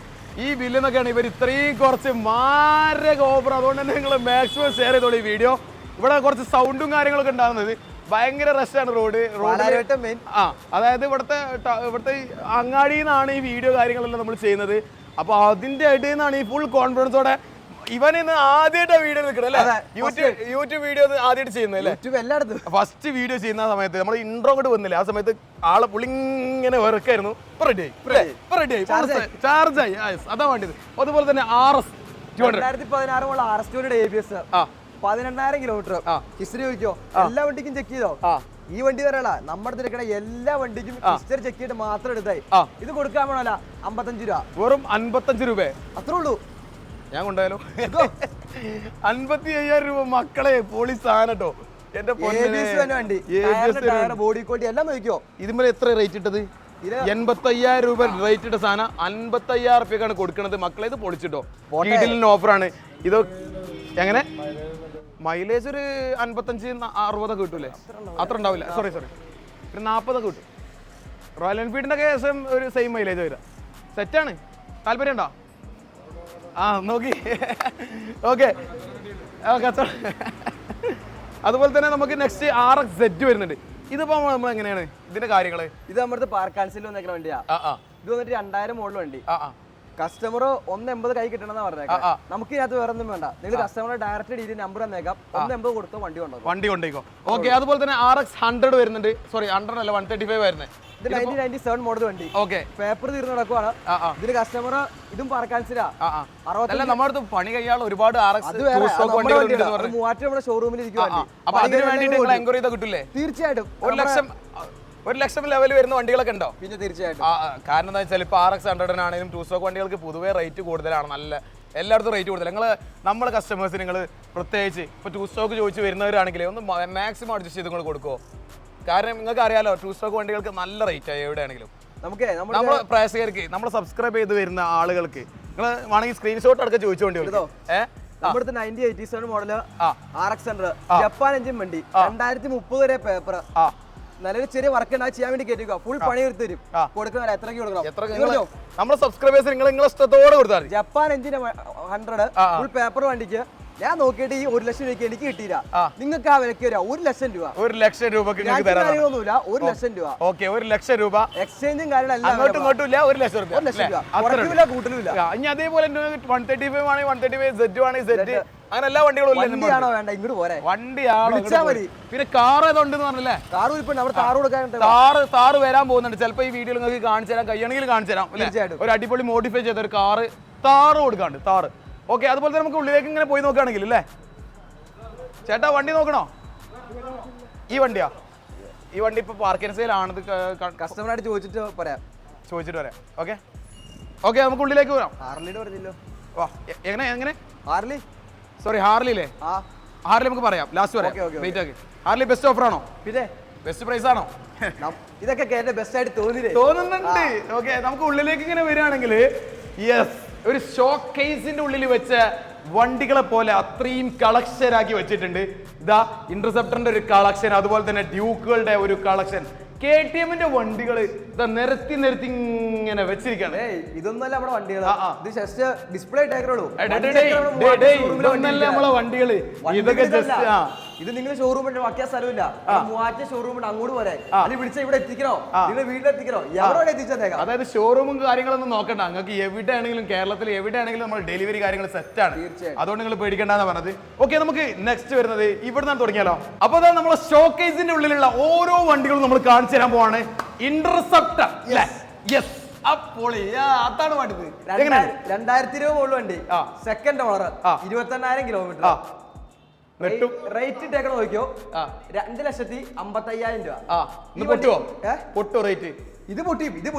ഈ ബില്ലെന്നൊക്കെയാണ് ഇവർ ഇത്രയും കുറച്ച് മാരക ഓഫർ. അതുകൊണ്ട് തന്നെ നിങ്ങൾ മാക്സിമം ഷെയർ ചെയ്തോളൂ ഈ വീഡിയോ. ഇവിടെ കുറച്ച് സൗണ്ടും കാര്യങ്ങളൊക്കെ ഉണ്ടാകുന്നത്, ഭയങ്കര റഷാണ് റോഡ്. അതായത് ഇവിടുത്തെ അങ്ങാടിയിൽ നിന്നാണ് ഈ വീഡിയോ കാര്യങ്ങളെല്ലാം നമ്മൾ ചെയ്യുന്നത്. അപ്പോൾ അതിൻ്റെ ഇടയിൽ നിന്നാണ് ഈ ഫുൾ കോൺഫിഡൻസോടെ ഇവനിന്ന് ആദ്യമായിട്ട് വീഡിയോ നിൽക്കണം അല്ലേ? യൂട്യൂബ് വീഡിയോ ആദ്യമായിട്ട് ചെയ്യുന്നല്ലേ? ഫസ്റ്റ് വീഡിയോ ചെയ്യുന്ന സമയത്ത് നമ്മൾ ഇൻട്രോ കൊണ്ട് വന്നില്ല, ആ സമയത്ത് ആളെ പുള്ളി ഇങ്ങനെ വെറുക്കായിരുന്നു. ചാർജായി, അതാ വേണ്ടത്. അതുപോലെ തന്നെ RS 2016 RS2 ABS 18,000 kilometre. History ചോദിക്കോ, എല്ലാ വണ്ടിക്കും ചെക്ക് ചെയ്തോ? ഈ വണ്ടി വരെയുള്ള നമ്മുടെ തിരക്കണ എല്ലാ വണ്ടിക്കും ഹിസ്റ്ററി ചെക്ക് ചെയ്തിട്ട് മാത്രം എടുത്തായി. ഇത് കൊടുക്കാൻ വേണമല്ല 55 രൂപ, വെറും 55 രൂപ അത്രേ ഉള്ളൂ. ഞാൻ കൊണ്ടായാലോ? 55,000 രൂപ മക്കളെ, പൊളി സാധനം കേട്ടോ. എന്റെ ബോഡി ക്വാളിറ്റി എല്ലാം നോക്കിയോ. ഇതിന്മേൽ എത്ര റേറ്റ് ഇട്ടത്? 85,000 രൂപ റേറ്റ് ഇട്ട സാധനം 55,000 റുപ്യക്കാണ് കൊടുക്കുന്നത് മക്കളെ. ഇത് പൊളിച്ചിട്ടോ, ഓഫറാണ് ഇത്. എങ്ങനെ മൈലേജ് ഒരു 55-60 കിട്ടൂലേ? അത്ര ഉണ്ടാവില്ല, സോറി ഒരു 40 കിട്ടും. റോയൽ എൻഫീൽഡിന്റെ കേസം ഒരു സെയിം മൈലേജ് വരാം. സെറ്റാണ്. താല്പര്യം ഉണ്ടോ? നോക്കി. ഓക്കെ, അതുപോലെ തന്നെ നമുക്ക് നെക്സ്റ്റ് RX-Z വരുന്നുണ്ട്. ഇതിപ്പോ നമ്മൾ എങ്ങനെയാണ് ഇതിന്റെ കാര്യങ്ങള്? ഇത് നമ്മുടെ പാർക്കാൻസിൽ വന്നേക്കുന്ന വണ്ടിയാ. ഇത് വന്നിട്ട് 2000 മോഡൽ വണ്ടി. കസ്റ്റമർ 1,80 കൈ കിട്ടണമെന്ന് പറഞ്ഞേക്കാം. നമുക്ക് ഇതിനകത്ത് വേറെ ഒന്നും വേണ്ട. നിങ്ങൾ കസ്റ്റമറെ ഡയറക്റ്റ് ഡീറ്റെയിൽ നമ്പർ തന്നേക്കാം. 1,80 കൊടുത്ത് വണ്ടി കൊണ്ടേക്കോ. ഓക്കെ, അതുപോലെ തന്നെ RX-100 വരുന്നുണ്ട്. സോറി, 100 അല്ല, 135 വരുന്നത്. ഇത് 1997 മോഡൽ വണ്ടി. ഓക്കെ, പേപ്പർ തീർന്നു നടക്കുവാണ്. ഇതിന് കസ്റ്റമർ ഇതും പാർക്കാൻസിലാ. നമ്മുടെ പണി കഴിയാനുള്ള ഒരുപാട് മൂവാറ്റം ഷോറൂമിൽ ഇരിക്കുവാണ്. കിട്ടില്ലേ? തീർച്ചയായിട്ടും 1 ലക്ഷം ലെവൽ വരുന്ന വണ്ടികളൊക്കെ ഉണ്ടോ? പിന്നെ തീർച്ചയായിട്ടും. കാരണം എന്താ വെച്ചാൽ ഇപ്പോൾ RX-100 ആണെങ്കിലും 2 സ്റ്റോക്ക് വണ്ടികൾക്ക് പൊതുവേ റേറ്റ് കൂടുതലാണ്. നല്ല എല്ലായിടത്തും റേറ്റ് കൂടുതൽ. നമ്മളെ കസ്റ്റമേഴ്സ് നിങ്ങൾ പ്രത്യേകിച്ച് ഇപ്പോൾ 2 സ്റ്റോക്ക് ചോദിച്ച് വരുന്നവരാണെങ്കിൽ ഒന്ന് മാക്സിമം അഡ്ജസ്റ്റ് ചെയ്ത് നിങ്ങൾ കൊടുക്കുമോ? കാരണം നിങ്ങൾക്ക് അറിയാലോ 2 സ്റ്റോക്ക് വണ്ടികൾക്ക് നല്ല റേറ്റ് ആയി എവിടെയാണെങ്കിലും. നമ്മൾ പ്രേക്ഷകർക്ക്, നമ്മൾ സബ്സ്ക്രൈബ് ചെയ്ത് വരുന്ന ആളുകൾക്ക് നിങ്ങൾ വേണമെങ്കിൽ സ്ക്രീൻഷോട്ട് അടക്കം ചോദിച്ചുകൊണ്ട് നമ്മുടെ 1987 മോഡല് RX-100 ജപ്പാൻ എഞ്ചിൻ വണ്ടി, 2030 വരെ പേപ്പർ. നല്ലൊരു ചെറിയ വർക്ക് ഉണ്ടായി ചെയ്യാൻ വേണ്ടി കയറ്റുക. ഫുൾ പണി എടുത്ത് തരും. കൊടുക്കുന്ന എത്രയ്ക്ക് കൊടുക്കണം? നമ്മുടെ സബ്സ്ക്രൈബേഴ്സ് നിങ്ങളെ ഇഷ്ടത്തോടെ കൊടുത്താൽ ജപ്പാൻ എഞ്ചിന്റെ 100 ഫുൾ പേപ്പർ വണ്ടിക്ക് ഞാൻ നോക്കിയിട്ട് ഈ 1 ലക്ഷം രൂപയ്ക്ക് എനിക്ക് കിട്ടിയില്ല. നിങ്ങൾക്ക് ആ വിലക്ക് വരാം 1 ലക്ഷം രൂപ. 1 ലക്ഷം രൂപയ്ക്ക് കാര്യങ്ങളൊന്നുമില്ല. 1 ലക്ഷം രൂപ. ഓക്കെ, 1 ലക്ഷം രൂപ. എക്സ്ചേഞ്ചും കാര്യങ്ങളെല്ലാം അങ്ങോട്ടും ഇങ്ങോട്ടും ഇല്ല. 1 ലക്ഷം രൂപ. കൂട്ടലുമില്ല. ഇനി അതേപോലെ 135 ആണെങ്കിൽ 135, Z ആണെങ്കിൽ Z, അങ്ങനെ എല്ലാ വണ്ടികളും വണ്ടിയാണോ വേണ്ട ഇങ്ങോട്ട് പോരെ. വണ്ടിയാണോ മതി. പിന്നെ കാർ ഏതുണ്ടെന്ന് പറഞ്ഞല്ലേ? കാർ താറ് വരാൻ പോകുന്നുണ്ട്. ചിലപ്പോൾ ഈ വീഡിയോ നിങ്ങൾക്ക് കാണിച്ചു തരാം, കയ്യാണെങ്കിൽ കാണിച്ചു തരാം. ഒരു അടിപൊളി മോഡിഫൈ ചെയ്ത ഒരു താറ് കൊടുക്കാണ്ട്. താറ് ഓക്കെ. അതുപോലെ തന്നെ നമുക്ക് ഉള്ളിലേക്ക് ഇങ്ങനെ പോയി നോക്കുകയാണെങ്കിൽ അല്ലേ ചേട്ടാ, വണ്ടി നോക്കണോ? ഈ വണ്ടിയാ? ഈ വണ്ടി ഇപ്പൊ പാർക്കിംഗ് സെയിലാണ്. കസ്റ്റമറായിട്ട് ചോദിച്ചിട്ട് വരാം. ഓക്കെ ഓക്കെ, നമുക്ക് ഉള്ളിലേക്ക് പോകാം. ഹാർലിയുടെ പറഞ്ഞല്ലോ. എങ്ങനെ സോറി ഹാർലിയില്ലേ? ഹാർലി നമുക്ക് പറയാം ലാസ്റ്റ് വരെ. വെയിറ്റ് ആക്കി. ഹാർലി ബെസ്റ്റ് ഓഫർ ആണോ? പിന്നെ ബെസ്റ്റ് പ്രൈസ് ആണോ? ഇതൊക്കെ ബെസ്റ്റ് ആയിട്ട് തോന്നുന്നുണ്ട്. ഓക്കെ, നമുക്ക് ഉള്ളിലേക്ക് ഇങ്ങനെ വരികയാണെങ്കിൽ യെസ്, ഒരു ഷോ കേസിന്റെ ഉള്ളിൽ വെച്ച വണ്ടികളെ പോലെ അത്രയും കളക്ഷൻ ആക്കി വെച്ചിട്ടുണ്ട്. ഇതാ ഇന്റർസെപ്റ്ററിന്റെ ഒരു കളക്ഷൻ, അതുപോലെ തന്നെ ഡ്യൂക്കുകളുടെ ഒരു കളക്ഷൻ, KTMന്റെ വണ്ടികൾ ഇതാ നിരത്തി ഇങ്ങനെ വെച്ചിരിക്കാണ്. ഇതൊന്നല്ല നമ്മുടെ വണ്ടികൾ, ഇത് ജസ്റ്റ് ഡിസ്പ്ലേ ഇട്ടേക്കുള്ളൂ. നമ്മളെ വണ്ടികള് ഇതൊക്കെ ഇത് നിങ്ങൾ ഷോറൂമിൽ വയ്ക്കാൻ സ്ഥലമില്ല, മൂവാറ്റ ഷോറൂമിൽ അങ്ങോട്ട് പോരെ, അല്ലെങ്കിൽ വിളിച്ചാൽ ഇവിടെ എത്തിക്കണോ, നിങ്ങൾ വീട്ടിലെത്തിക്കണോ, എവിടെ എത്തിച്ചേക്കാം. അതായത് ഷോറൂമും കാര്യങ്ങളൊന്നും നോക്കണ്ട, നിങ്ങൾക്ക് എവിടെയാണെങ്കിലും കേരളത്തിൽ എവിടെയാണെങ്കിലും നമ്മൾ ഡെലിവറി കാര്യങ്ങൾ സെറ്റ് ആണ്. അതുകൊണ്ട് നിങ്ങൾ പേടിക്കേണ്ടെന്ന് പറഞ്ഞത്. ഓക്കെ, നമുക്ക് നെക്സ്റ്റ് വരുന്നത് ഇവിടെ നിന്നാണ് തുടങ്ങിയാലോ. അപ്പൊ അതാ നമ്മളെ ഷോക്കേസിന്റെ ഉള്ളിലുള്ള ഓരോ വണ്ടികളും നമ്മൾ കാണിച്ചു തരാൻ പോവാണ്. ഇന്റർസെപ്റ്റർ അതാണ് വേണ്ടത്. 2020 മോഡൽ വണ്ടി, സെക്കൻഡ് ഓണർ, 28,000 കിലോമീറ്റർ. റേറ്റ് ഇട്ടേക്കണ നോക്കിയോ, 2,55,000 രൂപ. പൊട്ടോ റേറ്റ്? ഇത് പൊട്ടി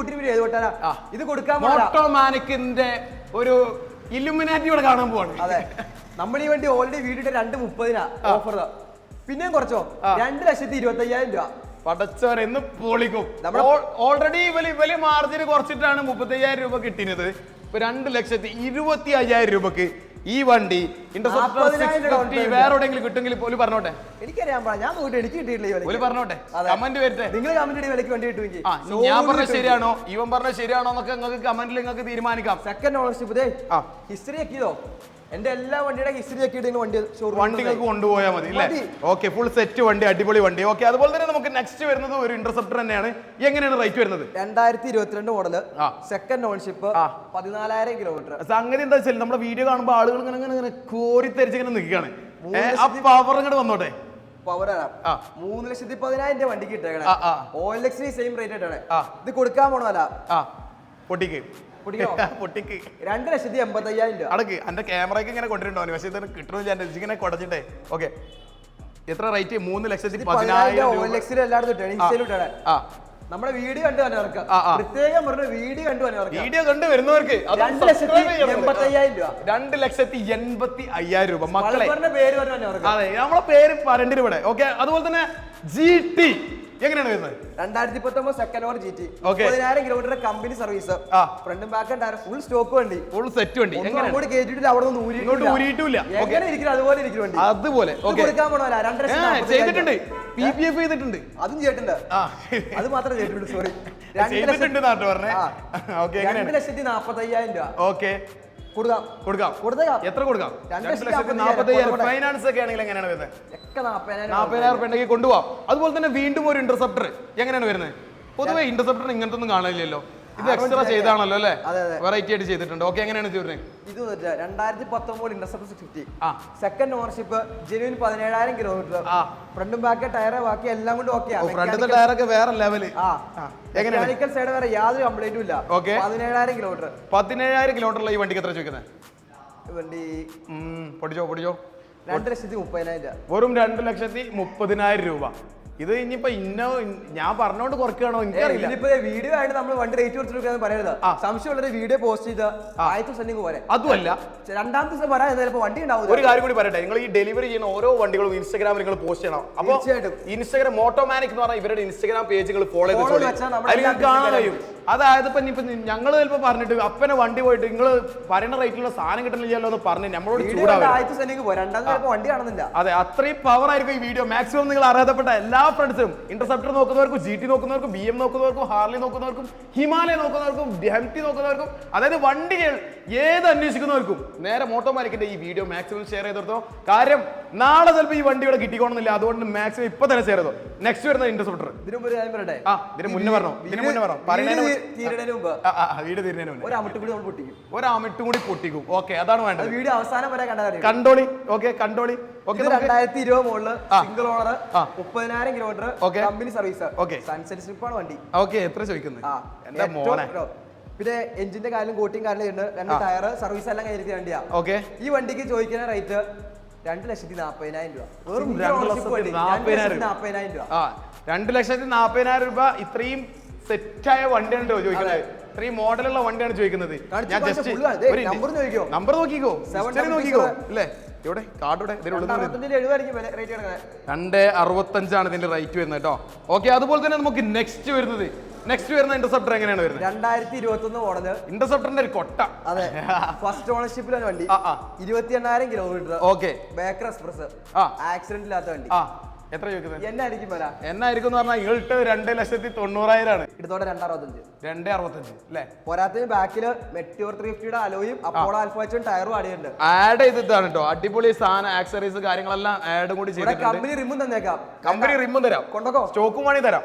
ഏത് പൊട്ടാനാ ഇത് കൊടുക്കാൻ. ഓട്ടോമാനിക്കിന്റെ ഒരു ഇലുമിനാറ്റി ഇവിടെ കാണാൻ പോവാണ്. അതെ, നമ്മൾ ഈ വണ്ടി ഓൾറെഡി വീടിന്റെ 2,30,000 ഓഫർ, പിന്നെയും കുറച്ചോ, 2,25,000 രൂപ. പടച്ചോരെ എന്ന് പൊളിക്കും. ഓൾറെഡി വലിയ മാർജിന് കുറച്ചിട്ടാണ് 35,000 രൂപ കിട്ടിയത്. ഇപ്പൊ 2,25,000 രൂപക്ക് ഈ വണ്ടി വേറെ എവിടെയെങ്കിലും കിട്ടുമെങ്കിൽ പോലും പറഞ്ഞോട്ടെ. എനിക്കറിയാൻ ഞാൻ നോക്കിട്ട് എനിക്ക് കിട്ടിയിട്ടില്ല, പറഞ്ഞോട്ടെ, കമന്റ് വരട്ടെ. നിങ്ങൾ കമന്റ് വിലക്ക് വണ്ടി കിട്ടുമെങ്കിൽ ഞാൻ പറഞ്ഞത് ശരിയാണോ ഇവൻ പറഞ്ഞത് ശരിയാണോ എന്നൊക്കെ നിങ്ങൾക്ക് കമന്റിൽ നിങ്ങൾക്ക് തീരുമാനിക്കാം. സെക്കൻഡ് ഓണർഷിപ്പ് ഹിസ്റ്ററി ചെക്കിയതോ, എന്റെ എല്ലാ വണ്ടിയുടെ ഹിസ്റ്ററി ചെക്കിയിട്ട് വണ്ടികൾക്ക് കൊണ്ടുപോയാൽ മതി അല്ലേ? ഓക്കെ, ഫുൾ സെറ്റ് വണ്ടി, അടിപൊളി വണ്ടി. ഓക്കെ, അതുപോലെ തന്നെ നമുക്ക് നെക്സ്റ്റ് വരുന്നത് ഒരു ഇന്റർസെപ്റ്റർ തന്നെയാണ്. എങ്ങനെയാണ് റേറ്റ് വരുന്നത്? 2022 മോഡല്, സെക്കൻഡ് ഓണർഷിപ്പ്, 14,000 കിലോമീറ്റർ. സംഗതി എന്താ വെച്ചാൽ നമ്മുടെ വീഡിയോ കാണുമ്പോൾ ആളുകൾ ഇങ്ങനെ കോരിത്തരിച്ചിങ്ങനെ നിൽക്കുകയാണ്. ആ പവർ ഇങ്ങോട്ട് വന്നോട്ടെ. പവർ 3,10,000 വണ്ടിക്ക് ഇട്ടേക്കണേ. OLX സെയിം റേറ്റ് ആയിട്ടാണ് ഇത് കൊടുക്കാൻ പോണല്ല. പൊട്ടിക്ക് 2,85,000 രൂപ. അടക്ക് എന്റെ ക്യാമറയ്ക്ക് ഇങ്ങനെ കൊണ്ടിട്ടുണ്ടോ, പക്ഷെ ഇത് കിട്ടണില്ല, ഇങ്ങനെ കുടച്ചിട്ടേ. ഓക്കെ, എത്ര റേറ്റ്? 3,10,000. OLX നമ്മുടെ വീഡിയോ കണ്ടു വന്നവർക്ക് പ്രത്യേകം പറഞ്ഞ വീഡിയോ കണ്ടു വന്നവർക്ക്, വീഡിയോ കണ്ടു വരുന്നവർക്ക് 2,85,000 രൂപ. 2,85,000 രൂപ. മക്കളെ പേര് പറഞ്ഞവർക്ക്, അതെ, നമ്മളെ പേര് പറയേണ്ടി ഇവിടെ. ഓക്കെ, അതുപോലെ തന്നെ GT എങ്ങനെയാണ് വരുന്നത്? 2019 second owner GT, 30,000 kilometre company service, ഫ്രണ്ടും ബാക്കും ടയർ, ഫുൾ സ്റ്റോക്ക് വണ്ടി, ഫുൾ സെറ്റ് വണ്ടി. അങ്ങോട്ട് കേട്ടിട്ടില്ല, അവിടെ നിന്ന് ഊരിയിട്ടില്ല. എങ്ങനെ ഇരിക്കും അതുപോലെ ഇരിക്കും വണ്ടി. അതുപോലെ കൊടുക്കാൻ പോണല്ല. 2,00,000 ചെയ്തിട്ടുണ്ട്, PPF ചെയ്തിട്ടുണ്ട്, അതും ചെയ്തിട്ടുണ്ട്. അത് മാത്രമേ ചെയ്തിട്ടുള്ളൂ, സോറി. 2,40,000 രൂപ. ഓക്കെ, കൊടുക്കാം. എത്ര കൊടുക്കാം? 2,40,000. ഫൈനാൻസ് ഒക്കെ ആണെങ്കിൽ എങ്ങനെയാണ് വരുന്നത്? 40,000 രൂപ ഉണ്ടെങ്കിൽ കൊണ്ടുപോകാം. അതുപോലെ തന്നെ വീണ്ടും ഒരു ഇന്റർസെപ്റ്റർ എങ്ങനെയാണ് വരുന്നത്? പൊതുവെ ഇന്റർസെപ്റ്റർ ഇങ്ങനത്തെ ഒന്നും കാണില്ലല്ലോ, ഇത് എക്സ്ട്രാ ചെയ്താണല്ലോ അല്ലേ? വെറൈറ്റി ആയിട്ട് ചെയ്തിട്ടുണ്ട്. ഓക്കെ, എങ്ങനെയാണ് ചെയ്യുന്നത്? ഇത് 2019 interceptor 650, second ownership, genuine 17,000 kilometre, ഫ്രണ്ടും ബാക്ക് ടയർ ബാക്കി എല്ലാം കൊണ്ട് ഓക്കെ. ഫ്രണ്ടിലത്തെ ടയറൊക്കെ വേറെ ലെവല്. മെക്കാനിക്കൽ സൈഡ് വരെ യാതൊരു കംപ്ലൈന്റും ഇല്ല. 17,000 കിലോമീറ്റർ. 17,000 കിലോമീറ്ററുള്ള ഈ വണ്ടിക്ക് എത്ര ചോദിക്കുന്നത്? വണ്ടി പൊടിച്ചോ 2,30,000 രൂപ. വെറും 2,30,000 രൂപ. ഇത് ഇനിയിപ്പോ ഞാൻ പറഞ്ഞോണ്ട് കുറയ്ക്കുകയാണോ എനിക്കറിയില്ല. വീഡിയോ ആയിട്ട് നമ്മൾ വണ്ടി റേറ്റ് കൊടുത്തിട്ട് പറയരുത്. സംശയമുള്ളൊരു വീഡിയോ പോസ്റ്റ് ചെയ്ത് ആദ്യത്തെ സെൻഡിങ് പോലെ, അതുമല്ല രണ്ടാമത്തെ ദിവസം പറയാൻ ചിലപ്പോൾ വണ്ടി ഉണ്ടാവും. ഒരു കാര്യം കൂടി പറയട്ടെ, നിങ്ങൾ ഈ ഡെലിവറി ചെയ്യുന്ന ഓരോ വണ്ടികളും ഇൻസ്റ്റാഗ്രാമിൽ നിങ്ങൾ പോസ്റ്റ് ചെയ്യണം. അപ്പോൾ ഇൻസ്റ്റാഗ്രാം ഓട്ടോമാനിക് എന്ന് പറഞ്ഞാൽ ഇവരുടെ ഇൻസ്റ്റാഗ്രാം പേജുകൾ ഫോളോ ചെയ്ത് കാണാൻ കഴിയും. അതായത് ഇപ്പൊ ഞങ്ങൾ ചിലപ്പോൾ പറഞ്ഞിട്ട് അപ്പനെ വണ്ടി പോയിട്ട് നിങ്ങൾ പറയുന്ന റേറ്റിലുള്ള സാധനം കിട്ടുന്നില്ലല്ലോ എന്ന് പറഞ്ഞ് നമ്മളോട് ചൂടാവും. വണ്ടി കാണുന്നില്ല. അതെ, അത്രയും പവർ ആയിരിക്കും ഈ വീഡിയോ. മാക്സിമം നിങ്ങൾ അറിയാത്തപ്പെട്ട എല്ലാ ഫ്രണ്ട്സും, ഇന്റർസെപ്റ്റർ നോക്കുന്നവർക്കും, GT നോക്കുന്നവർക്കും, BM നോക്കുന്നവർക്കും, ഹാർലി നോക്കുന്നവർക്കും, ഹിമാലയ നോക്കുന്നവർക്കും, MT നോക്കുന്നവർക്കും, അതായത് വണ്ടികൾ ഏത് അന്വേഷിക്കുന്നവർക്കും നേരെ മോട്ടോമാനിക്കിന്റെ ഈ വീഡിയോ മാക്സിമം ഷെയർ ചെയ്തെടുത്തോ. കാര്യം നാളെ ചിലപ്പോൾ ഈ വണ്ടി ഇവിടെ കിട്ടിക്കോണമെന്നില്ല, അതുകൊണ്ട് മാക്സിമം ഇപ്പൊ തന്നെ ഷെയർ ചെയ്തോ. നെക്സ്റ്റ് വരുന്ന ഇന്റർസെപ്റ്റർ ഇതിന് മുന്നേ പറഞ്ഞു ഒരമിട്ടും കൂടി പൊട്ടിക്കും. ഓക്കെ, അതാണ് വേണ്ടത്. വീഡിയോ അവസാനം വരെ കണ്ടോളി. ഓക്കെ, കണ്ടോളി. 2020 model, single owner, 30,000 kilometre, company service. Sunset സ്ട്രിപ്പാണ് വണ്ടി. ഓക്കെ, എത്ര ചോദിക്കുന്നത്? എന്റെ മോനെ. പിന്നെ എഞ്ചിന്റെ കാര്യം കോട്ടിങ് കാര്യം 2 ടയർ സർവീസ് എല്ലാം കഴിഞ്ഞിരിക്കുന്ന വണ്ടിയാ. ഓക്കെ, ഈ വണ്ടിക്ക് ചോദിക്കുന്ന റേറ്റ് 2,40,000 രൂപ. വെറും 2,40,000 രൂപ. 2,40,000 രൂപ. ഇത്രയും സെറ്റായ വണ്ടിയാണ് ചോദിക്കുന്നത്. ഇത്രയും മോഡലുള്ള വണ്ടിയാണ് ചോദിക്കുന്നത്. ഞാൻ ജസ്റ്റ് നമ്പർ നോക്കിക്കോ, നോക്കിക്കോ അല്ലേ? ഇവിടെ കാർഡോടെ 2,65 ഇതിന്റെ റേറ്റ് വരുന്നത് കേട്ടോ. ഓക്കെ, അതുപോലെ തന്നെ നമുക്ക് നെക്സ്റ്റ് വരുന്ന ഇന്റർസെപ്റ്റർ എങ്ങനെയാണ് വരുന്നത്? 2021 മോഡല് ഇന്റർസെപ്റ്ററിന്റെ ഒരു കൊട്ട. അതെ, ഫസ്റ്റ് ഓണർഷിപ്പിലാണ് വണ്ടി, 28,000 kilometre. Okay, Baker express, accident ഇല്ലാത്ത വണ്ടി. എത്ര ചോദിക്കുന്നത്? എന്നായിരിക്കും വരാ? എന്നായിരിക്കും എന്ന് പറഞ്ഞാൽ ഇട്ട് 2,90,000 ഇടത്തോടെ 265. 265 അല്ലേ? പോരാത്തിന് ബാക്കില് മെറ്റിയോർ 350 അലോയും അപ്പോളോ ആൽഫാച്ചും ടയറും ആടിയുണ്ട്. ആഡ് ചെയ്തിട്ടാണ് കേട്ടോ. അടിപൊളി സാധനം, ആക്സറീസ് കാര്യങ്ങളെല്ലാം ആഡും കൂടി ചെയ്തിട്ടുണ്ട്. കമ്പനി റിമ്മും തന്നേക്കാം. കമ്പനി റിമ്മും തരാം, കൊണ്ടോ സ്റ്റോക്കും വേണി തരാം.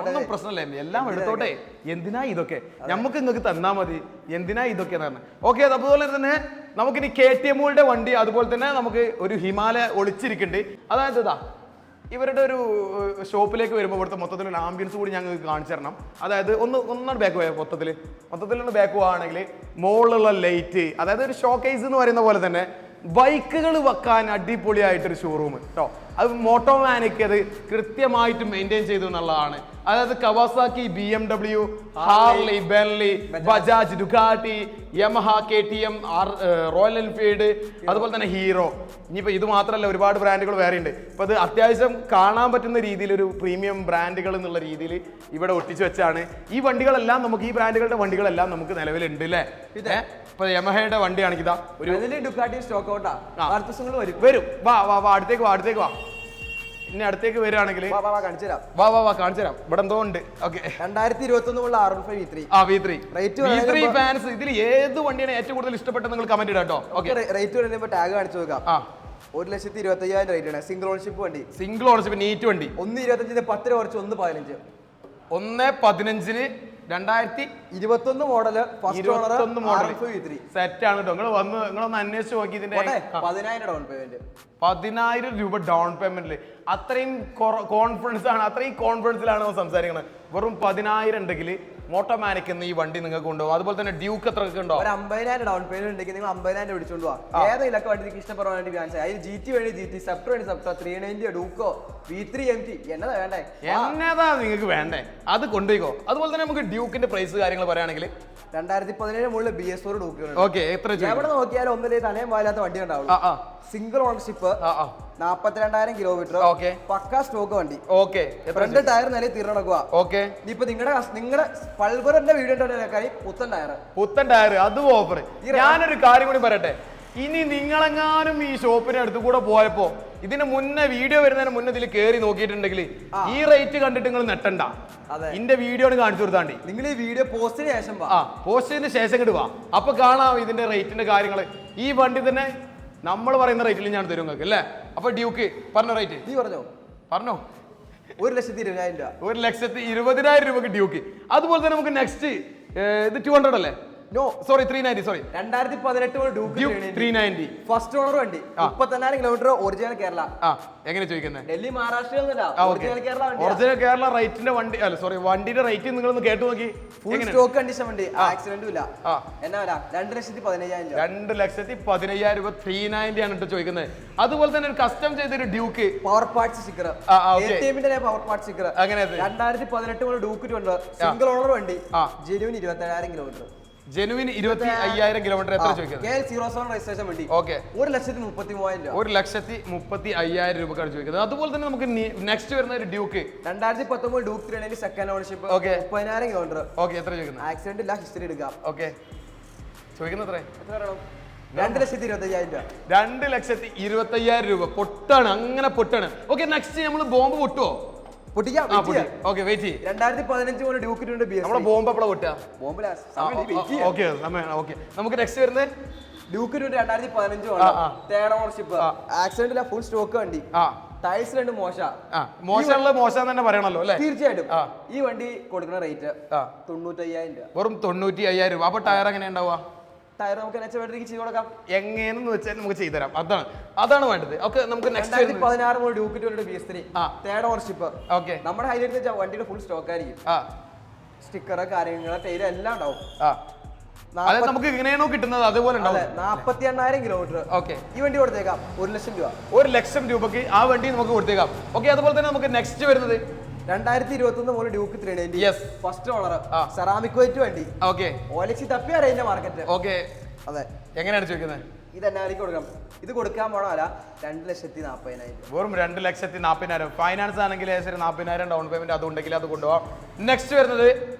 ഒന്നും പ്രശ്നമില്ല, എല്ലാം എടുത്തോട്ടെ. എന്തിനാ ഇതൊക്കെ? നമുക്ക് നിങ്ങൾക്ക് തന്നാ മതി. എന്തിനാ ഇതൊക്കെ എന്ന്. ഓക്കെ, അതുപോലെ തന്നെ നമുക്കിനി KTM വണ്ടി, അതുപോലെ തന്നെ നമുക്ക് ഒരു ഹിമാലയ ഒളിച്ചിരിക്കുന്നുണ്ട്. അതായത് ഇതാ ഇവരുടെ ഒരു ഷോപ്പിലേക്ക് വരുമ്പോൾ ഇവിടുത്തെ മൊത്തത്തിലുള്ള ആംബിയൻസ് കൂടി ഞങ്ങൾക്ക് കാണിച്ചു തരണം. അതായത് ഒന്നാണ് ബാക്ക് പോയാൽ മൊത്തത്തിലൊന്ന് ബാക്ക് പോവുകയാണെങ്കിൽ മുകളിലുള്ള ലൈറ്റ്, അതായത് ഒരു ഷോക്കേസ് എന്ന് പറയുന്ന പോലെ തന്നെ ബൈക്കുകൾ വെക്കാൻ അടിപൊളിയായിട്ടൊരു ഷോറൂം കേട്ടോ. അത് മോട്ടോമാനിക് അത് കൃത്യമായിട്ട് മെയിൻറ്റെയിൻ ചെയ്തു എന്നുള്ളതാണ്. അതായത് Kawasaki, BMW, Harley, ബെൻലി, Bajaj, Ducati, Yamaha, KTM, royal Enfield, അതുപോലെ തന്നെ ഹീറോ. ഇനിയിപ്പോൾ ഇത് മാത്രമല്ല, ഒരുപാട് ബ്രാൻഡുകൾ വേറെ ഉണ്ട്. അപ്പോൾ അത് അത്യാവശ്യം കാണാൻ പറ്റുന്ന രീതിയിലൊരു പ്രീമിയം ബ്രാൻഡുകൾ എന്നുള്ള രീതിയിൽ ഇവിടെ ഒട്ടിച്ചു വെച്ചാണ്. ഈ വണ്ടികളെല്ലാം നമുക്ക്, ഈ ബ്രാൻഡുകളുടെ വണ്ടികളെല്ലാം നമുക്ക് നിലവിലുണ്ട് അല്ലേ? ഇപ്പൊ യമഹയുടെ വണ്ടിയാണെങ്കിൽ ഇതാ ഒരു ഡുക്കാട്ടി സ്റ്റോക്ക് ഔട്ടാ വരും. വാ അടുത്തേക്ക് വാ. ഇനി അടുത്തേക്ക് വരികയാണെങ്കിൽ കാണിച്ചു തരാം. ഇവിടെ എന്തോ ഉണ്ട്. ഓക്കെ, 2021 R15 V3 ഫാൻസ് ഇതിൽ ഏത് വണ്ടിയാണ് ഏറ്റവും കൂടുതൽ ഇഷ്ടപ്പെട്ടത് നിങ്ങൾ കമന്റ് ഇടാം കേട്ടോ. ഓക്കെ, റേറ്റ് വരുമ്പോൾ ടാഗ് കാണിച്ചു നോക്കാം. 1,25,000 റേറ്റ് ആണ്. സിംഗിൾ ഓണർഷിപ്പ് വണ്ടി, നീറ്റ് വണ്ടി. 1,25 10 കുറച്ച് 1,15 1,15 2021 മോഡല് ഫസ്റ്റ് ഓണർ സെറ്റ് ആണ് കേട്ടോ. നിങ്ങളൊന്ന് അന്വേഷിച്ച് നോക്കി. ഇതിന്റെ 10,000 ഡൗൺ പേയ്മെന്റ്, 10,000 രൂപ ഡൗൺ പേയ്മെന്റിൽ അത്രയും കോൺഫിഡൻസ് ആണ്, അത്രയും കോൺഫിഡൻസിലാണ് സംസാരിക്കുന്നത്. വെറും 10,000 ഉണ്ടെങ്കിൽ മോട്ടോമാനിക് എന്ന ഈ വണ്ടി നിങ്ങൾക്ക് കൊണ്ടുപോകും. അതുപോലെ തന്നെ ഡ്യൂക്ക് എത്ര ഉണ്ടോ? ഒരു 50,000 ഡൗൺ പേയ്മെന്റ് ഉണ്ടെങ്കിൽ നിങ്ങൾ 50,000 പിടിച്ചോണ്ട് പോവാ. ഏതെങ്കിലും വണ്ടി ഇഷ്ടപ്പെടാൻ വേണ്ടി കാണിച്ചാൽ അതിന് GT വേണ്ടി GT, സെപ്റ്റർ വേണ്ടി സെപ്റ്റർ, 390 ഡൂക്കോ, V3 MT എന്നതാ വേണ്ടേ? എന്നതാ നിങ്ങൾക്ക് വേണ്ടേ അത് കൊണ്ടുപോയിക്കോ. അതുപോലെ തന്നെ നമുക്ക് ഡ്യൂക്കിന്റെ പ്രൈസ് കാര്യങ്ങൾ പറയുകയാണെങ്കിൽ 2017 മുകളിൽ BS4 ഡൂക്ക്. ഓക്കെ, എത്ര എവിടെ നോക്കിയാലും ഒന്നിലേ തലയും വാലാത്ത വണ്ടി ഉണ്ടാവുള്ളൂ. സിംഗിൾ ഓണർഷിപ്പ്, 42,000 കിലോമീറ്റർ, പക്കാ സ്റ്റോക്ക് വണ്ടി. ഓക്കെ, ഫ്രണ്ട് ടയർ നിലയിൽ തീർന്നടക്കുക. ഓക്കെ, ഇനിയിപ്പോ നിങ്ങളുടെ പൾവറിന്റെ വീഡിയോ പുത്തൻ ടയർ അത് ഓഫർ. ഞാനൊരു കാര്യം കൂടി പറയട്ടെ. ഇനി നിങ്ങളെങ്ങാനും ഈ ഷോപ്പിന് അടുത്ത് കൂടെ പോയപ്പോ ഇതിന് മുന്നേ വീഡിയോ വരുന്നതിന് മുന്നേ ഇതിൽ കയറി നോക്കിയിട്ടുണ്ടെങ്കിൽ ഈ റേറ്റ് കണ്ടിട്ട് നിങ്ങൾ നെട്ടണ്ട. ഇതിന്റെ വീഡിയോ കാണിച്ചു കൊടുത്താണ്ടി. നിങ്ങൾ ഈ വീഡിയോ പോസ്റ്റിന് ശേഷം പോസ്റ്റിന് ശേഷം ഇടുക. അപ്പൊ കാണാം ഇതിന്റെ റേറ്റിന്റെ കാര്യങ്ങൾ. ഈ വണ്ടി തന്നെ നമ്മൾ പറയുന്ന റേറ്റിൽ ഞാൻ തരും നിങ്ങൾക്ക് അല്ലേ? അപ്പൊ ഡ്യൂക്ക് പറഞ്ഞ റേറ്റ് നീ പറഞ്ഞോ? 1,20,000 രൂപ. 1,20,000 രൂപക്ക് ഡ്യൂക്ക്. അതുപോലെ തന്നെ നമുക്ക് നെക്സ്റ്റ് ഇത് 200 അല്ലേ? No, sorry 390. Sorry, 2018 Duke 390 first owner വണ്ടി, 34,000 കിലോമീറ്റർ, ഒറിജിനൽ കേരള. എങ്ങനെ ചോദിക്കുന്നത്? ഡൽഹി, മഹാരാഷ്ട്ര, ഒറിജിനൽ കേരള റേറ്റിന്റെ വണ്ടി അല്ല, സോറി വണ്ടിയുടെ റേറ്റ് നിങ്ങളൊന്ന് കേട്ടു നോക്കി. ഫുൾ സ്റ്റോക്ക് കണ്ടീഷൻ വണ്ടി, ആക്സിഡന്റും ഇല്ല. എന്നാ 2,15,000 2,15,000 രൂപ 390 ആണ് കേട്ടോ ചോദിക്കുന്നത്. അതുപോലെ തന്നെ ഒരു കസ്റ്റം ചെയ്തൊരു Duke power parts sticker, power parts sticker. അങ്ങനെ 2018 ഡ്യൂക്ക് സിംഗിൾ ഓണർ വണ്ടി, ജെനുവിൻ 27,000 കിലോമീറ്റർ. Genuine 25,000 kilometre. എത്ര ചോദിക്കുന്നത്? 07 രജിസ്ട്രേഷൻ വണ്ടി. ഓക്കെ, 1,33,000 രൂപ. 1,35,000 രൂപക്കാണ് ചോദിക്കുന്നത്. അതുപോലെ തന്നെ നമുക്ക് നെക്സ്റ്റ് വരുന്ന ഒരു Duke 2019 Duke 390 second ownership, 30,000 kilometre. Okay, എത്ര ചോദിക്കുന്നത്? ആക്സിഡന്റ് ഇല്ല, ഹിസ്റ്ററി എടുക്കാം. ഓക്കെ, ചോദിക്കുന്നത് എത്ര? 2,25,000 രൂപ. 2,25,000 രൂപ. പൊട്ടാണ്, അങ്ങനെ പൊട്ടാണ്. ഓക്കെ, നെക്സ്റ്റ് നമ്മൾ ബോംബ് പൊട്ടുവോ? പൊട്ടിക്കാം. ഓക്കെ, വെയിറ്റ് ചെയ്യ്. 2015 മുതൽ ഡ്യൂക്ക് നമ്മളെ ബോംബ് എപ്പോഴാ പൊട്ടുക? ഓക്കെ, നമുക്ക് നെക്സ്റ്റ് വരുന്നത് ഡ്യൂക്ക് 2015 തേർഡ് ഓണർഷിപ്പ്, ആക്സിഡന്റ് ഇല്ല, ഫുൾ സ്റ്റോക്ക് വണ്ടി. ടൈൽസ് രണ്ട് മോശം തന്നെ പറയണല്ലോ അല്ലേ? തീർച്ചയായിട്ടും. ഈ വണ്ടി കൊടുക്കുന്ന റേറ്റ് 95,000 രൂപ. വെറും 95,000 രൂപ. അപ്പൊ ടയർ എങ്ങനെ ഉണ്ടാവുക? ടയർ നമുക്ക് ചെയ്ത് കൊടുക്കാം. എങ്ങനെയെന്ന് വെച്ചാൽ നമുക്ക് ചെയ്തുതരാം. അതാണ് വേണ്ടത്. ഓക്കെ, നമുക്ക് 2016 മുതൽ Duke BS3 third ownership. Okay, നമ്മുടെ ഹൈലൈറ്റ് വണ്ടിയുടെ ഫുൾ സ്റ്റോക്ക് ആയിരിക്കും. സ്റ്റിക്കർ, കാര്യങ്ങൾ, ടൈല് എല്ലാം ഉണ്ടാവും. നമുക്ക് ഇങ്ങനെയാണോ കിട്ടുന്നത് അതുപോലെ 48,000 കിലോമീറ്റർ. ഓക്കെ, ഈ വണ്ടി കൊടുത്തേക്കാം 1,00,000 രൂപ. 1,00,000 രൂപക്ക് ആ വണ്ടി നമുക്ക് കൊടുത്തേക്കാം. ഓക്കെ, അതുപോലെ തന്നെ നമുക്ക് നെക്സ്റ്റ് വരുന്നത് 2021 മുതൽ Duke 390 first owner, ceramic white വണ്ടി. ഓക്കെ, OLX തപ്പി അറിയുന്ന മാർക്കറ്റ്. ഓക്കെ, അതെ. എങ്ങനെയാണ് ചോദിക്കുന്നത്? ഇതെന്നായിരിക്കും കൊടുക്കാം? ഇത് കൊടുക്കാൻ പോണല്ല 2,40,000. വെറും 2,40,000. ഫൈനാൻസ് ആണെങ്കിൽ ഏകദേശം 40,000 ഡൗൺ പേയ്മെന്റ് അതുണ്ടെങ്കിൽ അത് കൊണ്ടുപോകാം. നെക്സ്റ്റ് വരുന്നത്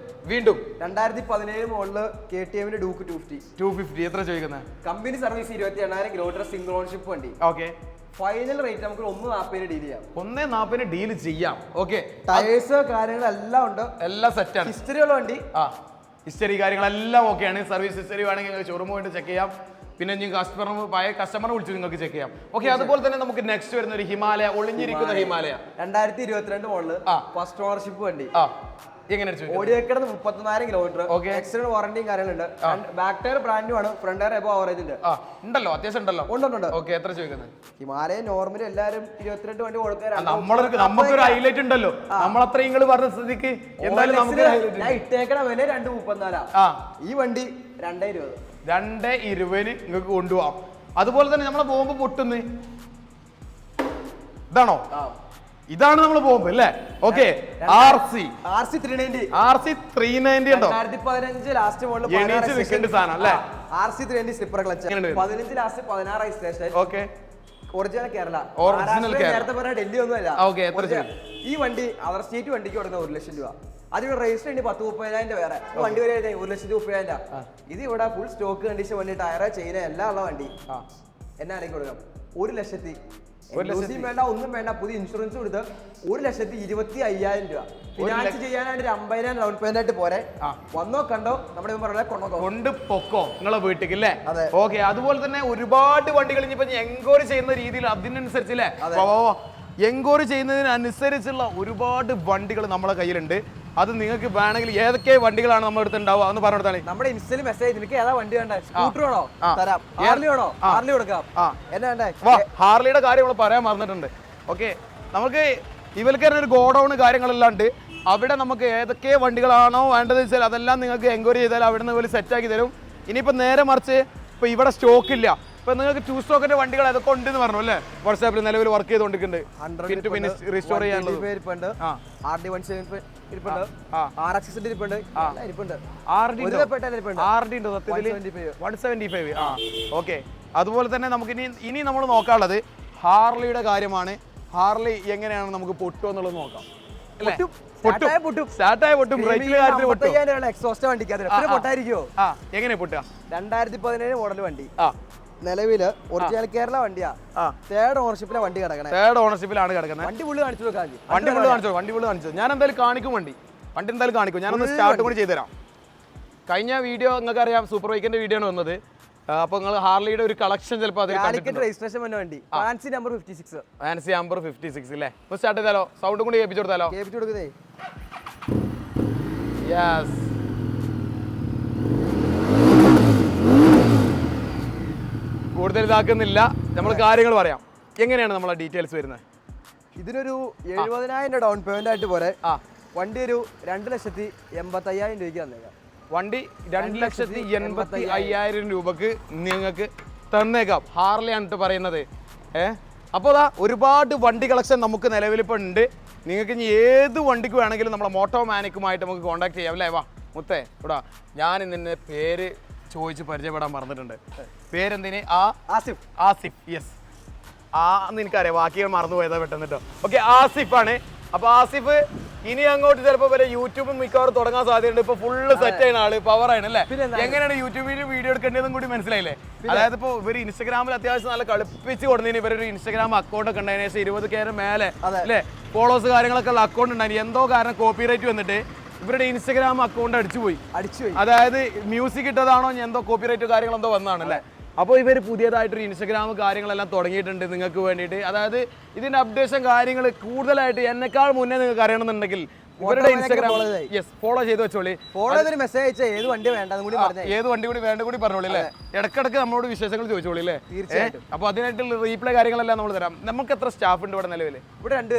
വീണ്ടും 2017 മോഡല് KTM ഡ്യൂക്ക് 250. എത്ര ചോദിക്കുന്നത്? Company service 28,000 kilometre, single ownership വണ്ടി. ഓക്കെ, ഫൈനൽ റേറ്റ് നമുക്ക് 1.40 ഡീൽ ചെയ്യാം. 1.40 ഡീൽ ചെയ്യാം. ഓക്കെ, ടയേഴ്സ് കാര്യങ്ങളെല്ലാം ഉണ്ട്, എല്ലാം സെറ്റാണ്. ഹിസ്റ്ററി ഉള്ള വണ്ടി. ഹിസ്റ്ററി കാര്യങ്ങളെല്ലാം ഓക്കെയാണ്. സർവീസ് ഹിസ്റ്ററി വേണമെങ്കിൽ നിങ്ങൾക്ക് ഷോറൂം പോയിട്ട് ചെക്ക് ചെയ്യാം. പിന്നെ പഴയ കസ്റ്റമറെ വിളിച്ച് നിങ്ങൾക്ക് ചെക്ക് ചെയ്യാം. ഓക്കെ, അതുപോലെ തന്നെ നമുക്ക് നെക്സ്റ്റ് വരുന്ന ഒരു ഹിമാലയ, ഒളിഞ്ഞിരിക്കുന്ന ഹിമാലയ 2022 മോഡല്, ഫസ്റ്റ് ഓണർഷിപ്പ് വണ്ടി. എങ്ങനെ ഓടിയേക്കുന്നത് 34,000 കിലോമീറ്റർ. എക്സ്റ്റൻഡ് വാറന്റിയും കാര്യങ്ങളുണ്ട്. ബാക്ക് ടയർ ബ്രാൻഡ് ആണ്, ഫ്രണ്ട് ടയർ എബോ ആവറേജ് ഉണ്ട്. ഉണ്ടല്ലോ, അത്യാവശ്യം ഉണ്ടല്ലോ. ഉണ്ട്. ഓക്കെ, എത്ര ചോദിക്കുന്നത്? ഹിമാലയ നോർമലി എല്ലാവരും 22 വണ്ടി കൊടുക്കാൻ നമുക്കൊരു ഹൈലൈറ്റ് ഉണ്ടല്ലോ. നമ്മളത്ര നിങ്ങൾ പറഞ്ഞ സ്ഥിതിക്ക് എന്തായാലും നമുക്ക് ഇട്ടേക്കണ വില 2.34. ഈ വണ്ടി 2.20. 2.20 നിങ്ങൾക്ക് കൊണ്ടുപോവാം. അതുപോലെ തന്നെ നമ്മളെ ബോംബ് പൊട്ടുന്നു. ഇതാണോ? ഇതാണ് നമ്മൾ ബോംബ് അല്ലേ? ഓക്കെ, RC 390 ഉണ്ടോ? 2015 ലാസ്റ്റ് മോഡൽ സാധനം അല്ലേ? RC 390 slipper clutch. 15 last 16 registration. Okay, original Kerala. നേരത്തെ പറഞ്ഞ ഡൽഹി ഒന്നുമല്ല. ഈ വണ്ടി അവർ സ്റ്റേറ്റ് വണ്ടിക്ക് കൊടുക്കുന്ന 1 ലക്ഷം രൂപ. അതിവിടെ രജിസ്റ്റർ ഉണ്ട് 10-30,000 വേറെ വണ്ടി വരെ 1,30,000. ഇത് ഇവിടെ ഫുൾ സ്റ്റോക്ക് കണ്ടീഷൻ വണ്ടി, ടയർ ചെയിന എല്ലാം ഉള്ള വണ്ടി. എന്നാ ആണെങ്കിൽ കൊടുക്കാം 1,00,000. വേണ്ട, ഒന്നും വേണ്ട. പുതിയ ഇൻഷുറൻസ് കൊടുത്ത് 1,25,000 രൂപ. ഫിനാൻസ് ചെയ്യാനായിട്ട് 50,000 ഡൗൺ പേയ്മെന്റ് ആയിട്ട് പോരെ. വന്നോ കണ്ടോ നമ്മുടെ കൊണ്ട് പൊക്കോ നിങ്ങളെ വീട്ടിൽ അല്ലേ? ഓക്കെ, അതുപോലെ തന്നെ ഒരുപാട് വണ്ടികൾ ഇനിയിപ്പോ എൻക്വയറി ചെയ്യുന്ന രീതിയിൽ അതിനനുസരിച്ചല്ലേ, എൻക്വയറി ചെയ്യുന്നതിനനുസരിച്ചുള്ള ഒരുപാട് വണ്ടികൾ നമ്മളെ കയ്യിലുണ്ട്. അത് നിങ്ങൾക്ക് വേണമെങ്കിൽ ഏതൊക്കെ വണ്ടികളാണ് നമ്മുടെ അടുത്ത് ഉണ്ടാവുക എന്ന് പറഞ്ഞെടുത്താണ്. നമ്മുടെ ഇൻസ്റ്റയിൽ മെസ്സേജ് നിനക്ക് ഏതാ വണ്ടി വേണ്ട, സ്കൂട്ടർ വേണോ തരാം, ഹാർലി വേണോ ഹാർലി കൊടുക്കാം. എന്നാ വേണ്ടേ? ഹാർലിയുടെ കാര്യം നമ്മൾ പറയാൻ മറന്നിട്ടുണ്ട്. ഓക്കെ, നമുക്ക് ഇവർക്ക് തന്നെ ഒരു ഗോഡൌൺ കാര്യങ്ങളെല്ലാം ഉണ്ട്. അവിടെ നമുക്ക് ഏതൊക്കെ വണ്ടികളാണോ വേണ്ടത് വെച്ചാൽ അതെല്ലാം നിങ്ങൾക്ക് എൻക്വയറി ചെയ്താൽ അവിടെ നിന്ന് ഇവർ സെറ്റാക്കി തരും. ഇനിയിപ്പോൾ നേരെ മറിച്ച് ഇപ്പോൾ ഇവിടെ സ്റ്റോക്ക് ഇല്ല, ഇപ്പൊ നിങ്ങൾക്ക് 2 സ്റ്റോക്കിന്റെ വണ്ടികൾ അതൊക്കെ ഉണ്ടെന്ന് പറഞ്ഞു അല്ലേ? വാട്സാപ്പിൽ നിലവിൽ വർക്ക് ചെയ്തുകൊണ്ടിരിക്കുന്നുണ്ട്. റീസ്റ്റോർ ചെയ്യാൻ ഓക്കെ. അതുപോലെ തന്നെ നമുക്ക് ഇനി നമ്മൾ നോക്കാനുള്ളത് ഹാർലിയുടെ കാര്യമാണ്. ഹാർലി എങ്ങനെയാണ് നമുക്ക് പൊട്ടുക എന്നുള്ളത് നോക്കാം. എങ്ങനെ പൊട്ടുക? 2017 മോഡൽ വണ്ടി, നിലവില് ഒറിജിനൽ കേരള വണ്ടിയാ. 3rd ഓണർഷിപ്പിലെ വണ്ടി കിടക്കണേ. 3rd ഓണർഷിപ്പിലാണ് കിടക്കുന്നത്. വണ്ടി ഫുള്ള് കാണിച്ചു നോക്കാം. വണ്ടി ഫുള്ള് കാണിച്ചു. ഞാൻ എന്തായാലും കാണിക്കും. വണ്ടി എന്തായാലും കാണിക്കും. ഞാനൊന്ന് സ്റ്റാർട്ട് കൂടി ചെയ്തുതരാം. കഴിഞ്ഞ വീഡിയോ നിങ്ങൾക്ക് അറിയാം, സൂപ്പർ ബൈക്കിന്റെ വീഡിയോ ആണ് വന്നത്. അപ്പൊ നിങ്ങൾ ഹാർലിയുടെ ഒരു കളക്ഷൻ ചിലപ്പോൾ രജിസ്ട്രേഷൻ വണ്ടി ഫാൻസി നമ്പർ 56. ഫാൻസി നമ്പർ 56 അല്ലേ? സ്റ്റാർട്ട് ചെയ്താലോ? സൗണ്ട് കൂടി കേൾപ്പിച്ചു കൊടുത്താലോ? കേൾപ്പിച്ചു കൊടുക്കുന്നേ. യെസ്, കൂടുതൽ ഇതാക്കുന്നില്ല, നമ്മൾ കാര്യങ്ങൾ പറയാം. എങ്ങനെയാണ് നമ്മളെ ഡീറ്റെയിൽസ് വരുന്നത്? ഇതിനൊരു 70,000 ഡൗൺ പേയ്മെന്റ് ആയിട്ട് പോലെ വണ്ടി ഒരു 2,85,000 രൂപയ്ക്ക് തന്നേക്കാം. വണ്ടി 2,85,000 രൂപക്ക് നിങ്ങൾക്ക് തന്നേക്കാം. ഹാർലിയാണ് പറയുന്നത്. അപ്പോൾ ഒരുപാട് വണ്ടി കളക്ഷൻ നമുക്ക് നിലവിലിപ്പോൾ ഉണ്ട്. നിങ്ങൾക്ക് ഇനി ഏത് വണ്ടിക്ക് വേണമെങ്കിലും നമ്മളെ മോട്ടോമാനിക്കുമായിട്ട് നമുക്ക് കോൺടാക്ട് ചെയ്യാം അല്ലേ? വാ മുത്തേ ഇവിടെ ഞാൻ നിന്നെ പേര് ചോദിച്ച് പരിചയപ്പെടാൻ പറഞ്ഞിട്ടുണ്ട്. പേരെന്തിന്? ആസിഫ്. യെസ്, എനിക്കറിയാം, ബാക്കികൾ മറന്നുപോയതാ പെട്ടെന്ന് കേട്ടോ. ഓക്കെ, ആസിഫാണ്. അപ്പൊ ആസിഫ് ഇനി അങ്ങോട്ട് ചിലപ്പോൾ വരെ യൂട്യൂബും മിക്കവാറും തുടങ്ങാൻ സാധ്യതയുണ്ട്. ഇപ്പൊ ഫുള്ള് സെറ്റ് ചെയ്യുന്ന ആള്, പവറാണ് അല്ലേ? എങ്ങനെയാണ് യൂട്യൂബിൽ വീഡിയോ എടുക്കേണ്ടതെന്നും കൂടി മനസ്സിലായില്ലേ? അതായത് ഇപ്പോൾ ഇവർ ഇൻസ്റ്റാഗ്രാമിൽ അത്യാവശ്യം നല്ല കളിപ്പിച്ച് കൊടുത്തതിന് ഇവരൊരു ഇൻസ്റ്റാഗ്രാം അക്കൗണ്ട് ഒക്കെ ഉണ്ടായതിനു ശേഷം 20K മേലെ അല്ലേ ഫോളോവേഴ്സ് കാര്യങ്ങളൊക്കെ ഉള്ള അക്കൗണ്ട് ഉണ്ടായി. എന്തോ കാരണം കോപ്പിറൈറ്റ് വന്നിട്ട് ഇവരുടെ ഇൻസ്റ്റാഗ്രാം അക്കൗണ്ട് അടിച്ചുപോയി. അതായത് മ്യൂസിക് ഇട്ടതാണോ എന്തോ കോപ്പിറൈറ്റ് കാര്യങ്ങളെന്തോ വന്നതാണല്ലേ? അപ്പോൾ ഇവർ പുതിയതായിട്ടൊരു ഇൻസ്റ്റാഗ്രാം കാര്യങ്ങളെല്ലാം തുടങ്ങിയിട്ടുണ്ട് നിങ്ങൾക്ക് വേണ്ടിയിട്ട്. അതായത് ഇതിന്റെ അപ്ഡേഷൻ കാര്യങ്ങൾ കൂടുതലായിട്ട് എന്നെക്കാൾ മുന്നേ നിങ്ങൾക്ക് അറിയണമെന്നുണ്ടെങ്കിൽ ഇവരുടെ ഇൻസ്റ്റാഗ്രാം ഫോളോ ചെയ്ത് വെച്ചോളി. മെസ്സേജ് അയച്ചാൽ ഏത് വണ്ടി വേണ്ട കൂടി പറഞ്ഞോളി അല്ലേ? ഇടക്കിടക്ക് നമ്മളോട് വിശേഷങ്ങൾ ചോദിച്ചോളി അല്ലേ? തീർച്ചയായിട്ടും. അപ്പോൾ അതിനായിട്ടുള്ള റീപ്ലൈ കാര്യങ്ങളെല്ലാം നമ്മൾ തരാം. നമുക്ക് എത്ര സ്റ്റാഫ് ഉണ്ട് ഇവിടെ നിലവിൽ? ഇവിടെ 2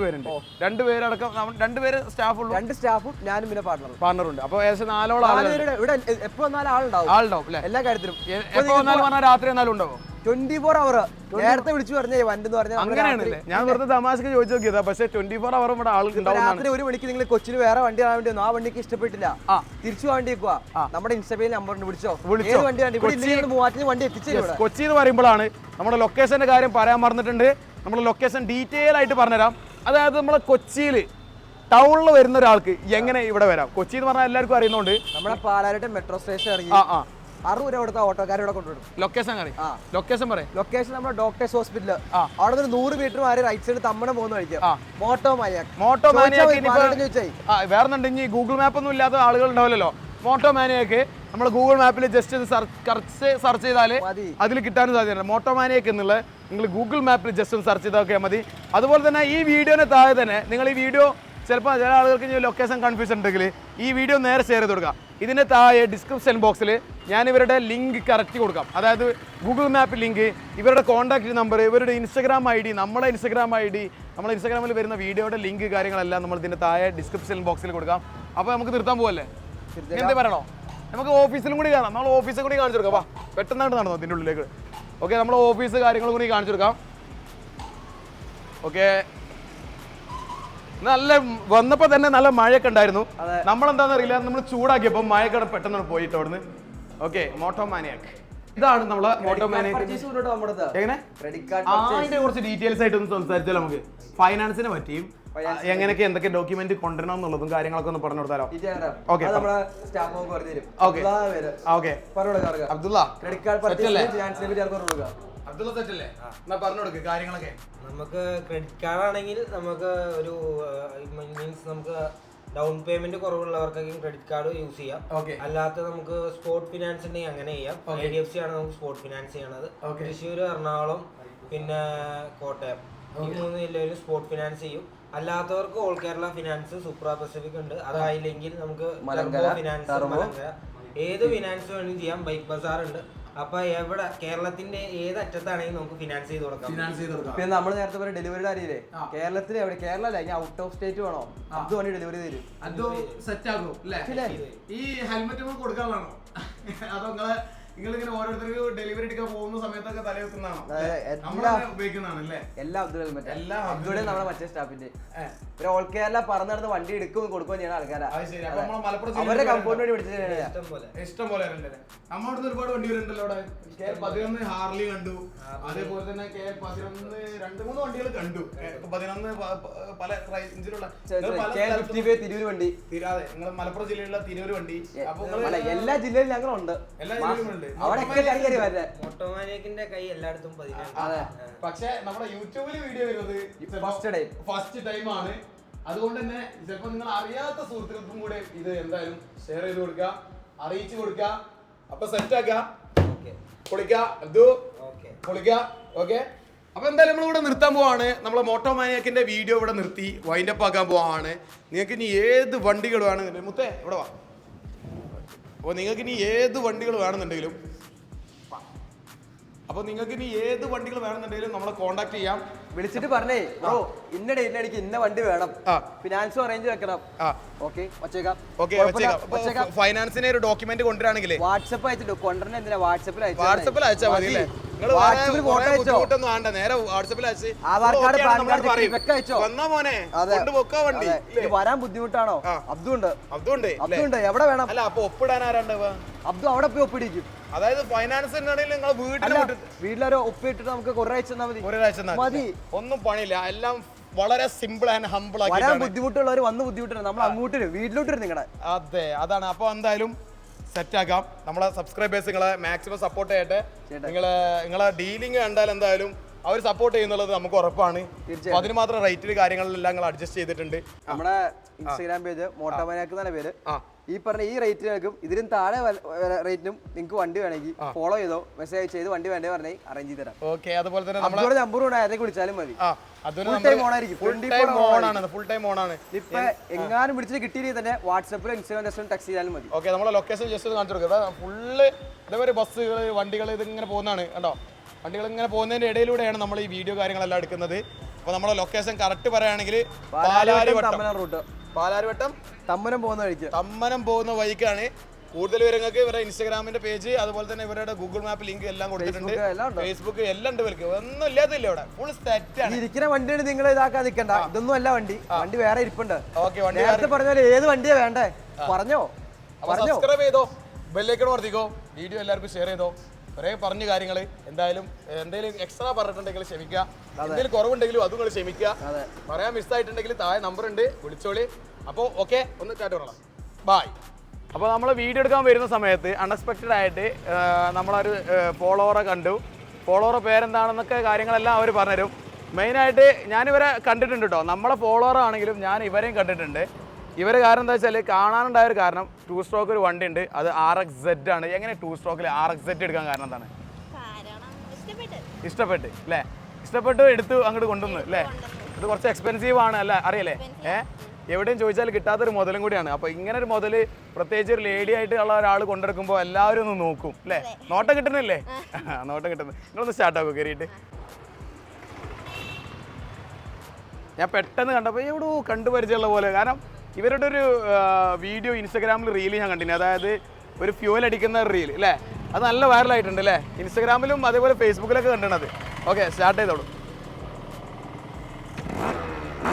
പേരുണ്ട്. 2 പേരടക്കം 2 പേര് സ്റ്റാഫ് ഉള്ളൂ. 2 സ്റ്റാഫും ഞാനും പിന്നെ പാർട്ണറുണ്ട്. അപ്പോൾ ഏകദേശം 4 ഇവിടെ എപ്പോൾ വന്നാലും ആളുണ്ടാവും അല്ലേ? എല്ലാ കാര്യത്തിലും. എപ്പോൾ വന്നാലും പറഞ്ഞാൽ രാത്രി എന്നാലും ഉണ്ടാവും. 24 hour നേരത്തെ വിളിച്ചു പറഞ്ഞേ വണ്ടി എന്ന് പറഞ്ഞാൽ അങ്ങനെയാണല്ലേ? ഞാൻ വെറുതെ തമാശക്ക് ചോദിച്ചു നോക്കിയതാ. പക്ഷേ 24 hour ഇവിടെ ആളുണ്ടാവും. രാത്രി 1 മണിക്ക് നിങ്ങൾ കൊച്ചിയിൽ വേറെ വണ്ടി കാണാൻ വേണ്ടി വന്നു, ആ വണ്ടിക്ക് ഇഷ്ടപ്പെട്ടില്ല, തിരിച്ചു വണ്ടി വെക്കുക, നമ്മുടെ ഇൻസ്റ്റാഗ്രാമിൽ നമ്പർ വിളിച്ചോ. ഏത് വണ്ടിയാണ് വണ്ടി എത്തിച്ചു. കൊച്ചി എന്ന് പറയുമ്പോഴാണ് നമ്മുടെ ലൊക്കേഷന്റെ കാര്യം പറയാൻ മറന്നിട്ടുണ്ട്. നമ്മുടെ ലൊക്കേഷൻ ഡീറ്റെയിൽ ആയിട്ട് പറഞ്ഞുതരാം. അതായത് നമ്മളെ കൊച്ചിയിൽ ടൗണിൽ വരുന്ന ഒരാൾക്ക് എങ്ങനെ ഇവിടെ വരാം? കൊച്ചി എന്ന് പറഞ്ഞാൽ എല്ലാവർക്കും അറിയുന്നതുകൊണ്ട് നമ്മുടെ പാലാരിവട്ടം മെട്രോ സ്റ്റേഷൻ ഇറങ്ങി 60 രൂപ കൊടുത്ത ഓട്ടോക്കാരെ കൊണ്ടുവിടും. ലൊക്കേഷൻ ലൊക്കേഷൻ പറയും. ലൊക്കേഷൻ നമ്മുടെ ഡോക്ടേഴ്സ് ഹോസ്പിറ്റൽ അവിടെ നിന്ന് 100 മീറ്റർ മാറി റൈറ്റ് സൈഡ് തമ്മനം പോകുന്ന വഴിക്ക് മോട്ടോ വേറെന്നുണ്ടെങ്കിൽ ഗൂഗിൾ മാപ്പ് ഒന്നും ഇല്ലാത്ത ആളുകൾ ഉണ്ടാവില്ലല്ലോ. മോട്ടോ മാനിയക്ക് നമ്മൾ ഗൂഗിൾ മാപ്പിൽ ജസ്റ്റ് സെർച്ച് ചെയ്താൽ അതിൽ കിട്ടാനും സാധ്യതയുണ്ട്. മോട്ടോ മാനിയക്ക് എന്നുള്ള നിങ്ങൾ ഗൂഗിൾ മാപ്പിൽ ജസ്റ്റ് ഒന്ന് സെർച്ച് ചെയ്താൽ മതി. അതുപോലെ തന്നെ ഈ വീഡിയോന് താഴെ തന്നെ നിങ്ങൾ ഈ വീഡിയോ ചിലപ്പോൾ ചില ആളുകൾക്ക് ലൊക്കേഷൻ കൺഫ്യൂഷൻ ഉണ്ടെങ്കിൽ ഈ വീഡിയോ നേരെ ഷെയർ ചെയ്ത് കൊടുക്കാം. ഇതിൻ്റെ താഴെ ഡിസ്ക്രിപ്ഷൻ ബോക്സിൽ ഞാൻ ഇവരുടെ ലിങ്ക് കറക്റ്റ് കൊടുക്കാം. അതായത് ഗൂഗിൾ മാപ്പ് ലിങ്ക്, ഇവരുടെ കോൺടാക്ട് നമ്പർ, ഇവരുടെ ഇൻസ്റ്റാഗ്രാം ഐ ഡി, നമ്മുടെ ഇൻസ്റ്റാഗ്രാം ഐ ഡി, നമ്മുടെ ഇൻസ്റ്റാഗ്രാമിൽ വരുന്ന വീഡിയോയുടെ ലിങ്ക് കാര്യങ്ങളെല്ലാം നമ്മൾ ഇതിൻ്റെ താഴെ ഡിസ്ക്രിപ്ഷൻ ബോക്സിൽ കൊടുക്കാം. അപ്പോൾ നമുക്ക് നിർത്താൻ പോകല്ലേ? എന്ത് പറയണോ? നമുക്ക് ഓഫീസിലും കൂടി കാണാം. നമ്മൾ ഓഫീസും കൂടി കാണിച്ചു കൊടുക്കാം. പെട്ടെന്നായിട്ട് നടന്നോ ഇതിൻ്റെ ഉള്ളിലേക്ക്. ഓക്കെ, നമ്മൾ ഓഫീസ് കാര്യങ്ങളും കൂടി കാണിച്ചു കൊടുക്കാം. ഓക്കെ, നല്ല വന്നപ്പോൾ തന്നെ നല്ല മഴയൊക്കെ ഉണ്ടായിരുന്നു. നമ്മളെന്താണെന്ന് അറിയില്ല, നമ്മൾ ചൂടാക്കിയപ്പോൾ മഴയൊക്കെ പെട്ടെന്ന് പോയിട്ട് അവിടുന്ന്. ഓക്കെ, മോട്ടോ മാനിയാക്ക് ഇതാണ് നമ്മളെ മോട്ടോ മാനിയാക്ക്. എങ്ങനെ അതിന്റെ കുറച്ച് ഡീറ്റെയിൽസ് ആയിട്ട് ഒന്ന് സംസാരിച്ചാൽ നമുക്ക് ഫൈനാൻസിനെ പറ്റിയും എങ്ങനെയൊക്കെ എന്തൊക്കെ ഡോക്യുമെന്റ് കൊണ്ടുവരണം എന്നുള്ളതും കാര്യങ്ങളൊക്കെ ഒന്ന് പറഞ്ഞു കൊടുത്താലോ? ഓക്കെ, അബ്ദുള്ള അബ്ദുള്ള സെറ്റല്ലേ? എന്നാ പറഞ്ഞു കൊടുക്ക് കാര്യങ്ങളൊക്കെ. നമുക്ക് ക്രെഡിറ്റ് കാർഡ് ആണെങ്കിൽ നമുക്ക് ഒരു മീൻസ് നമുക്ക് ഡൗൺ പേയ്മെന്റ് കുറവുള്ളവർക്കൊക്കെ ക്രെഡിറ്റ് കാർഡ് യൂസ് ചെയ്യാം. അല്ലാത്ത നമുക്ക് സ്പോർട്ട് ഫിനാൻസ് ഉണ്ടെങ്കിൽ അങ്ങനെ ചെയ്യാം. IDFC ആണ് നമുക്ക് സ്പോർട്ട് ഫിനാൻസ് ചെയ്യണത്. തൃശ്ശൂർ, എറണാകുളം, പിന്നെ കോട്ടയം, ഈ 3 ജില്ലയിലും സ്പോർട്ട് ഫിനാൻസ് ചെയ്യും. അല്ലാത്തവർക്ക് ഓൾ കേരള ഫിനാൻസ്, സുപ്ര പസഫിക് ഉണ്ട്. അതായില്ലെങ്കിൽ നമുക്ക് ഫിനാൻസ്, ഏത് ഫിനാൻസ് വേണമെങ്കിലും ചെയ്യാം. ബൈക്ക് ബസാർ ഉണ്ട്. അപ്പൊ എവിടെ കേരളത്തിന്റെ ഏത് അറ്റത്താണെങ്കിലും നമുക്ക് ഫിനാൻസ് ചെയ്ത് കൊടുക്കാം. പിന്നെ നമ്മൾ നേരത്തെ പറഞ്ഞ ഡെലിവറിയുടെ അറിയില്ലേ, കേരളത്തിൽ എവിടെ, കേരള അല്ല, ഞാൻ ഔട്ട് ഓഫ് സ്റ്റേറ്റ് വേണോ അത് വേണ്ടി ഡെലിവറി തരും. അത് സെറ്റ് ആകും അല്ലേ? ഈ ഹെൽമെറ്റ് കൊടുക്കാനാണോ അതോ നിങ്ങളിങ്ങനെ ഓരോരുത്തർക്ക് ഡെലിവറി എടുക്കാൻ പോകുന്ന സമയത്തൊക്കെ തലവെക്കുന്നതാണോ? ഉപയോഗിക്കുന്നതാണല്ലേ? എല്ലാം അബ്ദുൾ നമ്മുടെ മറ്റേ സ്റ്റാഫിന്റെ ഓൾ കേരള പറന്നിടന്ന് വണ്ടി എടുക്കും കൊടുക്കുകയും ചെയ്യണ ആൾക്കാരാ. അവരുടെ കംഫോർട്ട് വേണ്ടി പിടിച്ചിട്ട് ഇഷ്ടം പോലെ നമ്മളിവിടുന്ന് ഒരുപാട് വണ്ടി വരുന്നുണ്ടല്ലോ. അവിടെ KL11 ഹാർലി കണ്ടു, അതേപോലെ തന്നെ KL11 2-3 വണ്ടികൾ കണ്ടു. 11 പല റേഞ്ചിലുള്ള തിരൂര് വണ്ടി, തീരാതെ നിങ്ങൾ മലപ്പുറം ജില്ലയിലുള്ള തിരൂര് വണ്ടി. അപ്പൊ എല്ലാ ജില്ലയിലും ഞങ്ങളുണ്ട്. എല്ലാ ജില്ലയിലും മോട്ടോമാനിയക്കിന്റെ കൈ എല്ലായിടത്തും 18. പക്ഷെ നമ്മുടെ യൂട്യൂബിൽ വീഡിയോ വരുന്നത് ഫസ്റ്റ് ടൈം ആണ്. അതുകൊണ്ട് തന്നെ ചിലപ്പോൾ നിങ്ങൾ അറിയാത്ത സുഹൃത്തുക്കൾക്കും കൂടെ ഇത് എന്തായാലും ഷെയർ ചെയ്ത് കൊടുക്കുക, അറിയിച്ചു കൊടുക്കുക. അപ്പൊ സെറ്റ് ആക്കുക, പൊളിക്കുക. ഓക്കെ, അപ്പൊ എന്തായാലും നമ്മളിവിടെ നിർത്താൻ പോവാണ്. നമ്മളെ മോട്ടോ മാനിയാക്കിന്റെ വീഡിയോ ഇവിടെ നിർത്തി വൈൻഡപ്പ് ആക്കാൻ പോവാണ്. നിങ്ങൾക്ക് ഇനി ഏത് വണ്ടികൾ വേണമെന്നുണ്ടെങ്കിലും മുത്തേ ഇവിടെ വാ. അപ്പോൾ നിങ്ങൾക്ക് ഇനി ഏത് വണ്ടികൾ വേണമെന്നുണ്ടെങ്കിലും നമ്മളെ കോൺടാക്ട് ചെയ്യാം. വിളിച്ചിട്ട് പറഞ്ഞേ ബ്രോ ഇന്ന ഡേറ്റിന് എനിക്ക് ഇന്ന വണ്ടി വേണം, ഫിനാൻസും അറേഞ്ച് വെക്കണം. ഫൈനാൻസിന് ഒരു ഡോക്യുമെന്റ് കൊണ്ടുവരാണെങ്കിൽ വാട്സപ്പ് അയച്ചിട്ട് കൊണ്ടുവരണ എന്തിനാ വാട്സപ്പിൽ അയച്ചാൽ മതി അല്ലേ? ആധാർ കാർഡ്, പാൻ കാർഡ് അയച്ചോ. വണ്ടി വരാൻ ബുദ്ധിമുട്ടാണോ? അബ്ദുണ്ട് എവിടെ വേണം? അല്ല അപ്പൊ ഒപ്പിടാൻ ആരാണ്ടാവുക? അബ്ദു അവിടെ പോയി ഒപ്പിടിക്കും. അതായത് ഫൈനാൻസ് വീട്ടിലൊരു ഒപ്പിട്ടിട്ട് നമുക്ക് ഒരാഴ്ച മതി. ഒന്നും പണിയില്ല, എല്ലാം വളരെ സിമ്പിൾ ആൻഡ് ഹംബിൾ ആക്കി. വരാൻ ബുദ്ധിമുട്ടുള്ളവർ വന്ന് ബുദ്ധിമുട്ടുണ്ട്, നമ്മൾ അങ്ങോട്ട് വീട്ടിലോട്ട് നിങ്ങളെ. അതെ, അതാണ്. അപ്പൊ എന്തായാലും സെറ്റ് ആക്കാം. നമ്മളെ സബ്സ്ക്രൈബേഴ്സ് നിങ്ങളെ മാക്സിമം സപ്പോർട്ട് ചെയ്യട്ടെ. നിങ്ങളെ ഡീലിംഗ് കണ്ടാൽ എന്തായാലും അവർ സപ്പോർട്ട് ചെയ്യുന്നുള്ളത് നമുക്ക് ഉറപ്പാണ്. അതിന് മാത്രം റേറ്റിൽ കാര്യങ്ങളെല്ലാം നിങ്ങൾ അഡ്ജസ്റ്റ് ചെയ്തിട്ടുണ്ട്. നമ്മുടെ ഇൻസ്റ്റാഗ്രാം പേജ് മോട്ടോ മാനിയാക്ക് എന്ന പേര്. ഈ പറഞ്ഞ ഈ റേറ്റിനും ഇതിലും താഴെ റേറ്റിനും നിങ്ങൾക്ക് വണ്ടി വേണമെങ്കിൽ ഫോളോ ചെയ്തോ, മെസ്സേജ് ചെയ്ത് വണ്ടി വേണ്ടേ പറഞ്ഞാൽ അറേഞ്ച് ചെയ്ത് തരാം. ഓക്കെ, അതുപോലെ തന്നെ നമ്പർ ആരെങ്കിലും വിളിച്ചാലും മതി. ഇപ്പൊ എങ്ങാനും വിളിച്ചിട്ട് കിട്ടിയില്ലെങ്കിൽ തന്നെ വാട്സാപ്പിലോ ഇൻസ്റ്റാഗ്രാം ടെക്സ്റ്റ് ചെയ്താലും മതി. ഓക്കെ, നമ്മളെ ലൊക്കേഷൻ ജസ്റ്റ് കാണിച്ചു കൊടുക്കുക. ഫുള്ള് ഇതേപോലെ ബസ്സുകൾ, വണ്ടികൾ ഇതിങ്ങനെ പോകുന്നതാണ് കണ്ടോ. വണ്ടികൾ ഇങ്ങനെ പോകുന്നതിന്റെ ഇടയിലൂടെയാണ് നമ്മൾ ഈ വീഡിയോ കാര്യങ്ങളെല്ലാം എടുക്കുന്നത്. അപ്പൊ നമ്മളെ ലൊക്കേഷൻ കറക്റ്റ് പറയുകയാണെങ്കിൽ പാലാരിവട്ടം തമ്മനം പോകുന്ന വഴിക്കാണ്. കൂടുതൽ വിവരങ്ങൾക്ക് ഇവരുടെ ഇൻസ്റ്റാഗ്രാമിന്റെ പേജ്, അതുപോലെ തന്നെ ഇവരുടെ ഗൂഗിൾ മാപ്പ് ലിങ്ക് എല്ലാം കൊടുത്തിട്ടുണ്ട്. ഫേസ്ബുക്ക് എല്ലാം ഉണ്ട്. ഇവർക്ക് ഒന്നും ഇല്ലാത്തില്ല ഇവിടെ, ഫുൾ സെറ്റാണ്. ഇരിക്കുന്ന വണ്ടിയാണ് നിങ്ങൾ ഇതാക്കാൻ നിൽക്കണ്ട. ഇതൊന്നും അല്ല വണ്ടി വേറെ ഇരിപ്പുണ്ട്. നേരത്തെ പറഞ്ഞാൽ ഏത് വണ്ടിയാ വേണ്ടേ പറഞ്ഞോ. സബ്സ്ക്രൈബ് ചെയ്തോ, ബെല്ലൈക്കൺ വർദ്ധിക്കോ, വീഡിയോ എല്ലാവർക്കും ഷെയർ ചെയ്തോ. കുറേ പറഞ്ഞ കാര്യങ്ങൾ എന്തെങ്കിലും എക്സ്ട്രാ പറഞ്ഞിട്ടുണ്ടെങ്കിൽ ക്ഷമിക്കുക, എന്തെങ്കിലും കുറവുണ്ടെങ്കിലും അതും നിങ്ങൾ ക്ഷമിക്കുക. പറയാൻ മിസ്സായിട്ടുണ്ടെങ്കിൽ താഴെ നമ്പർ ഉണ്ട്, വിളിച്ചോളി. അപ്പോൾ ഓക്കെ, ഒന്ന് ടാറ്റ പറയണം. ബൈ. അപ്പോൾ നമ്മൾ വീഡിയോ എടുക്കാൻ വരുന്ന സമയത്ത് അൺഎക്സ്പെക്റ്റഡ് ആയിട്ട് നമ്മളൊരു ഫോളോവറെ കണ്ടു. ഫോളോവറെ പേരെന്താണെന്നൊക്കെ കാര്യങ്ങളെല്ലാം അവർ പറഞ്ഞുതരും. മെയിനായിട്ട് ഞാനിവരെ കണ്ടിട്ടുണ്ട് കേട്ടോ. നമ്മളെ ഫോളോവർ ആണെങ്കിലും ഞാൻ ഇവരെയും കണ്ടിട്ടുണ്ട്. ഇവർ കാരണം എന്താ വെച്ചാൽ കാണാനുണ്ടായ ഒരു കാരണം 2 സ്ട്രോക്ക് ഒരു വണ്ടി ഉണ്ട്, അത് RXZ ആണ്. എങ്ങനെ 2 സ്ട്രോക്കിൽ RXZ എടുക്കാൻ കാരണം എന്താണ്? ഇഷ്ടപ്പെട്ട് അല്ലേ? ഇഷ്ടപ്പെട്ട് എടുത്ത് അങ്ങോട്ട് കൊണ്ടുവന്നു അല്ലേ? ഇത് കുറച്ച് എക്സ്പെൻസീവ് ആണ് അല്ല, അറിയല്ലേ? എവിടെയും ചോദിച്ചാൽ കിട്ടാത്തൊരു മുതലും കൂടിയാണ്. അപ്പോൾ ഇങ്ങനെ ഒരു മുതൽ പ്രത്യേകിച്ച് ഒരു ലേഡി ആയിട്ട് ഉള്ള ഒരാൾ കൊണ്ടെടുക്കുമ്പോൾ എല്ലാവരും ഒന്ന് നോക്കും അല്ലേ? നോട്ടം കിട്ടുന്നില്ലേ? നോട്ടം കിട്ടുന്നു. നിങ്ങളൊന്ന് സ്റ്റാർട്ടാക്കും കയറിയിട്ട്. ഞാൻ പെട്ടെന്ന് കണ്ടപ്പോൾ എവിടെയോ കണ്ടുപരിചയമുള്ള പോലെ. കാരണം ഇവരുടെ ഒരു വീഡിയോ ഇൻസ്റ്റാഗ്രാമിൽ റീൽ ഞാൻ കണ്ടിന്. അതായത് ഒരു ഫ്യൂവൽ അടിക്കുന്ന റീൽ അല്ലേ? അത് നല്ല വൈറലായിട്ടുണ്ട് അല്ലേ? ഇൻസ്റ്റാഗ്രാമിലും അതേപോലെ ഫേസ്ബുക്കിലൊക്കെ കണ്ടിട്ടുണ്ട്. ഓക്കെ, സ്റ്റാർട്ട് ചെയ്തോളൂ.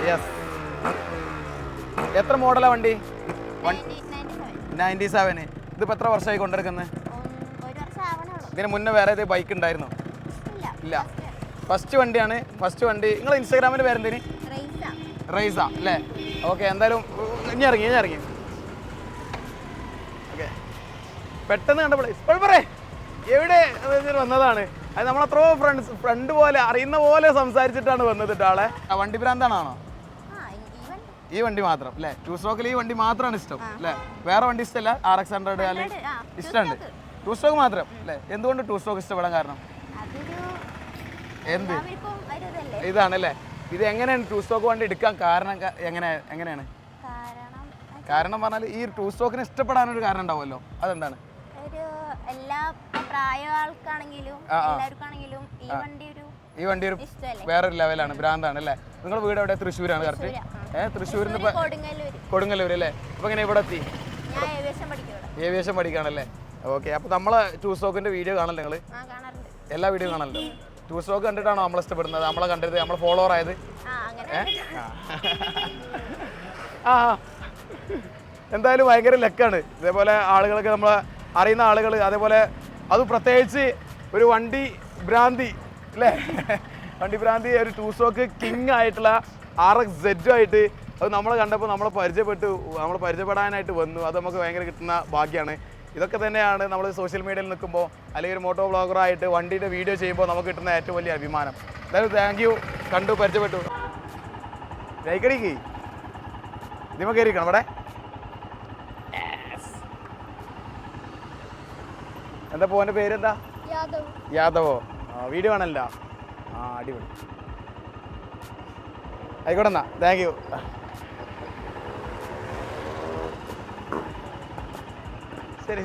യെസ്. എത്ര മോഡലാണ് വണ്ടി? 97. ഇതിപ്പോൾ എത്ര വർഷമായി കൊണ്ടെടുക്കുന്നത്? ഇതിന് മുന്നേ വേറെ ഏത് ബൈക്ക് ഉണ്ടായിരുന്നോ? ഇല്ല, ഫസ്റ്റ് വണ്ടിയാണ്. ഫസ്റ്റ് വണ്ടി. നിങ്ങൾ ഇൻസ്റ്റാഗ്രാമിൻ്റെ പേരെന്തേന്? റൈസ അല്ലേ? ഓക്കെ, എന്തായാലും ഇനി ഇറങ്ങി. ഓക്കെ, പെട്ടെന്ന് കണ്ടപ്പോഴേ പറയേ എവിടെ വന്നതാണ്. അത് നമ്മളെത്രയോ ഫ്രണ്ട് പോലെ അറിയുന്ന പോലെ സംസാരിച്ചിട്ടാണ് വന്നത് ആളെ. ആ വണ്ടി ഭ്രാന്താണോ? ഈ വണ്ടി മാത്രം അല്ലേ? 2 സ്ട്രോക്കിൽ ഈ വണ്ടി മാത്രമാണ് ഇഷ്ടം അല്ലേ? വേറെ വണ്ടി ഇഷ്ടമല്ല? RX100 അല്ലെങ്കിൽ ഇഷ്ടമുണ്ട്? 2 സ്ട്രോക്ക് മാത്രം അല്ലേ? എന്തുകൊണ്ട് 2 സ്ട്രോക്ക് ഇഷ്ടപ്പെടാൻ കാരണം? എന്ത് ഇതാണല്ലേ? ഇത് എങ്ങനെയാണ് 2 സ്ട്രോക്ക് വണ്ടി എടുക്കാൻ കാരണം? എങ്ങനെയാണ് കാരണം പറഞ്ഞാൽ ഈ 2 സ്ട്രോക്കിന് ഇഷ്ടപ്പെടാനൊരു കാരണം ഉണ്ടാവുമല്ലോ, അതെന്താണ്? എല്ലാ പ്രായ ആൾക്കാണെങ്കിലും എല്ലാവർക്കാണെങ്കിലും ഈ വണ്ടി ഒരു വേറൊരു ലെവലാണ്, ഭ്രാന്താണ് അല്ലേ? നിങ്ങളുടെ വീട് എവിടെ? തൃശ്ശൂരാണ് കറക്റ്റ്? തൃശ്ശൂരിൽ നിന്ന് കൊടുങ്ങല്ലൂർ അല്ലേ? അപ്പോൾ ഇങ്ങനെ ഇവിടെ എത്തി? ഏവിയേഷൻ പഠിക്കുകയാണല്ലേ? ഓക്കെ, അപ്പോൾ നമ്മളെ 2 സ്ട്രോക്കിൻ്റെ വീഡിയോ കാണല്ലേ നിങ്ങൾ? എല്ലാ വീഡിയോ കാണല്ലോ? 2 സ്ട്രോക്ക് കണ്ടിട്ടാണോ നമ്മളെ ഇഷ്ടപ്പെടുന്നത്, നമ്മളെ കണ്ടത്, നമ്മളെ ഫോളോവർ ആയത്? എന്തായാലും ഭയങ്കര ലക്കാണ്. ഇതേപോലെ ആളുകളൊക്കെ നമ്മളെ അറിയുന്ന ആളുകൾ, അതേപോലെ അത് പ്രത്യേകിച്ച് ഒരു വണ്ടി ഭ്രാന്തി അല്ലേ? വണ്ടി ഭ്രാന്തി, ഒരു 2 സ്ട്രോക്ക് കിങ് ആയിട്ടുള്ള RXZ ആയിട്ട് അത് നമ്മളെ കണ്ടപ്പോൾ നമ്മൾ പരിചയപ്പെടാനായിട്ട് വന്നു. അത് നമുക്ക് ഭയങ്കര കിട്ടുന്ന ഭാഗ്യമാണ്. ഇതൊക്കെ തന്നെയാണ് നമ്മൾ സോഷ്യൽ മീഡിയയിൽ നിൽക്കുമ്പോൾ അല്ലെങ്കിൽ ഒരു മോട്ടോ ബ്ലോഗറായിട്ട് വണ്ടിയുടെ വീഡിയോ ചെയ്യുമ്പോൾ നമുക്ക് കിട്ടുന്ന ഏറ്റവും വലിയ അഭിമാനം. എന്തായാലും താങ്ക് യു, കണ്ടു പരിചയപ്പെട്ടു. കൈക്കടിക്ക് നിമ കയറിക്കണം അവിടെ. എന്താ പോൻ്റെ പേരെന്താ? യാദവോ? വീഡിയോ കാണല്ല? അടിപൊളി. ആയിക്കോട്ടെ എന്നാ, താങ്ക് യു. ശരി.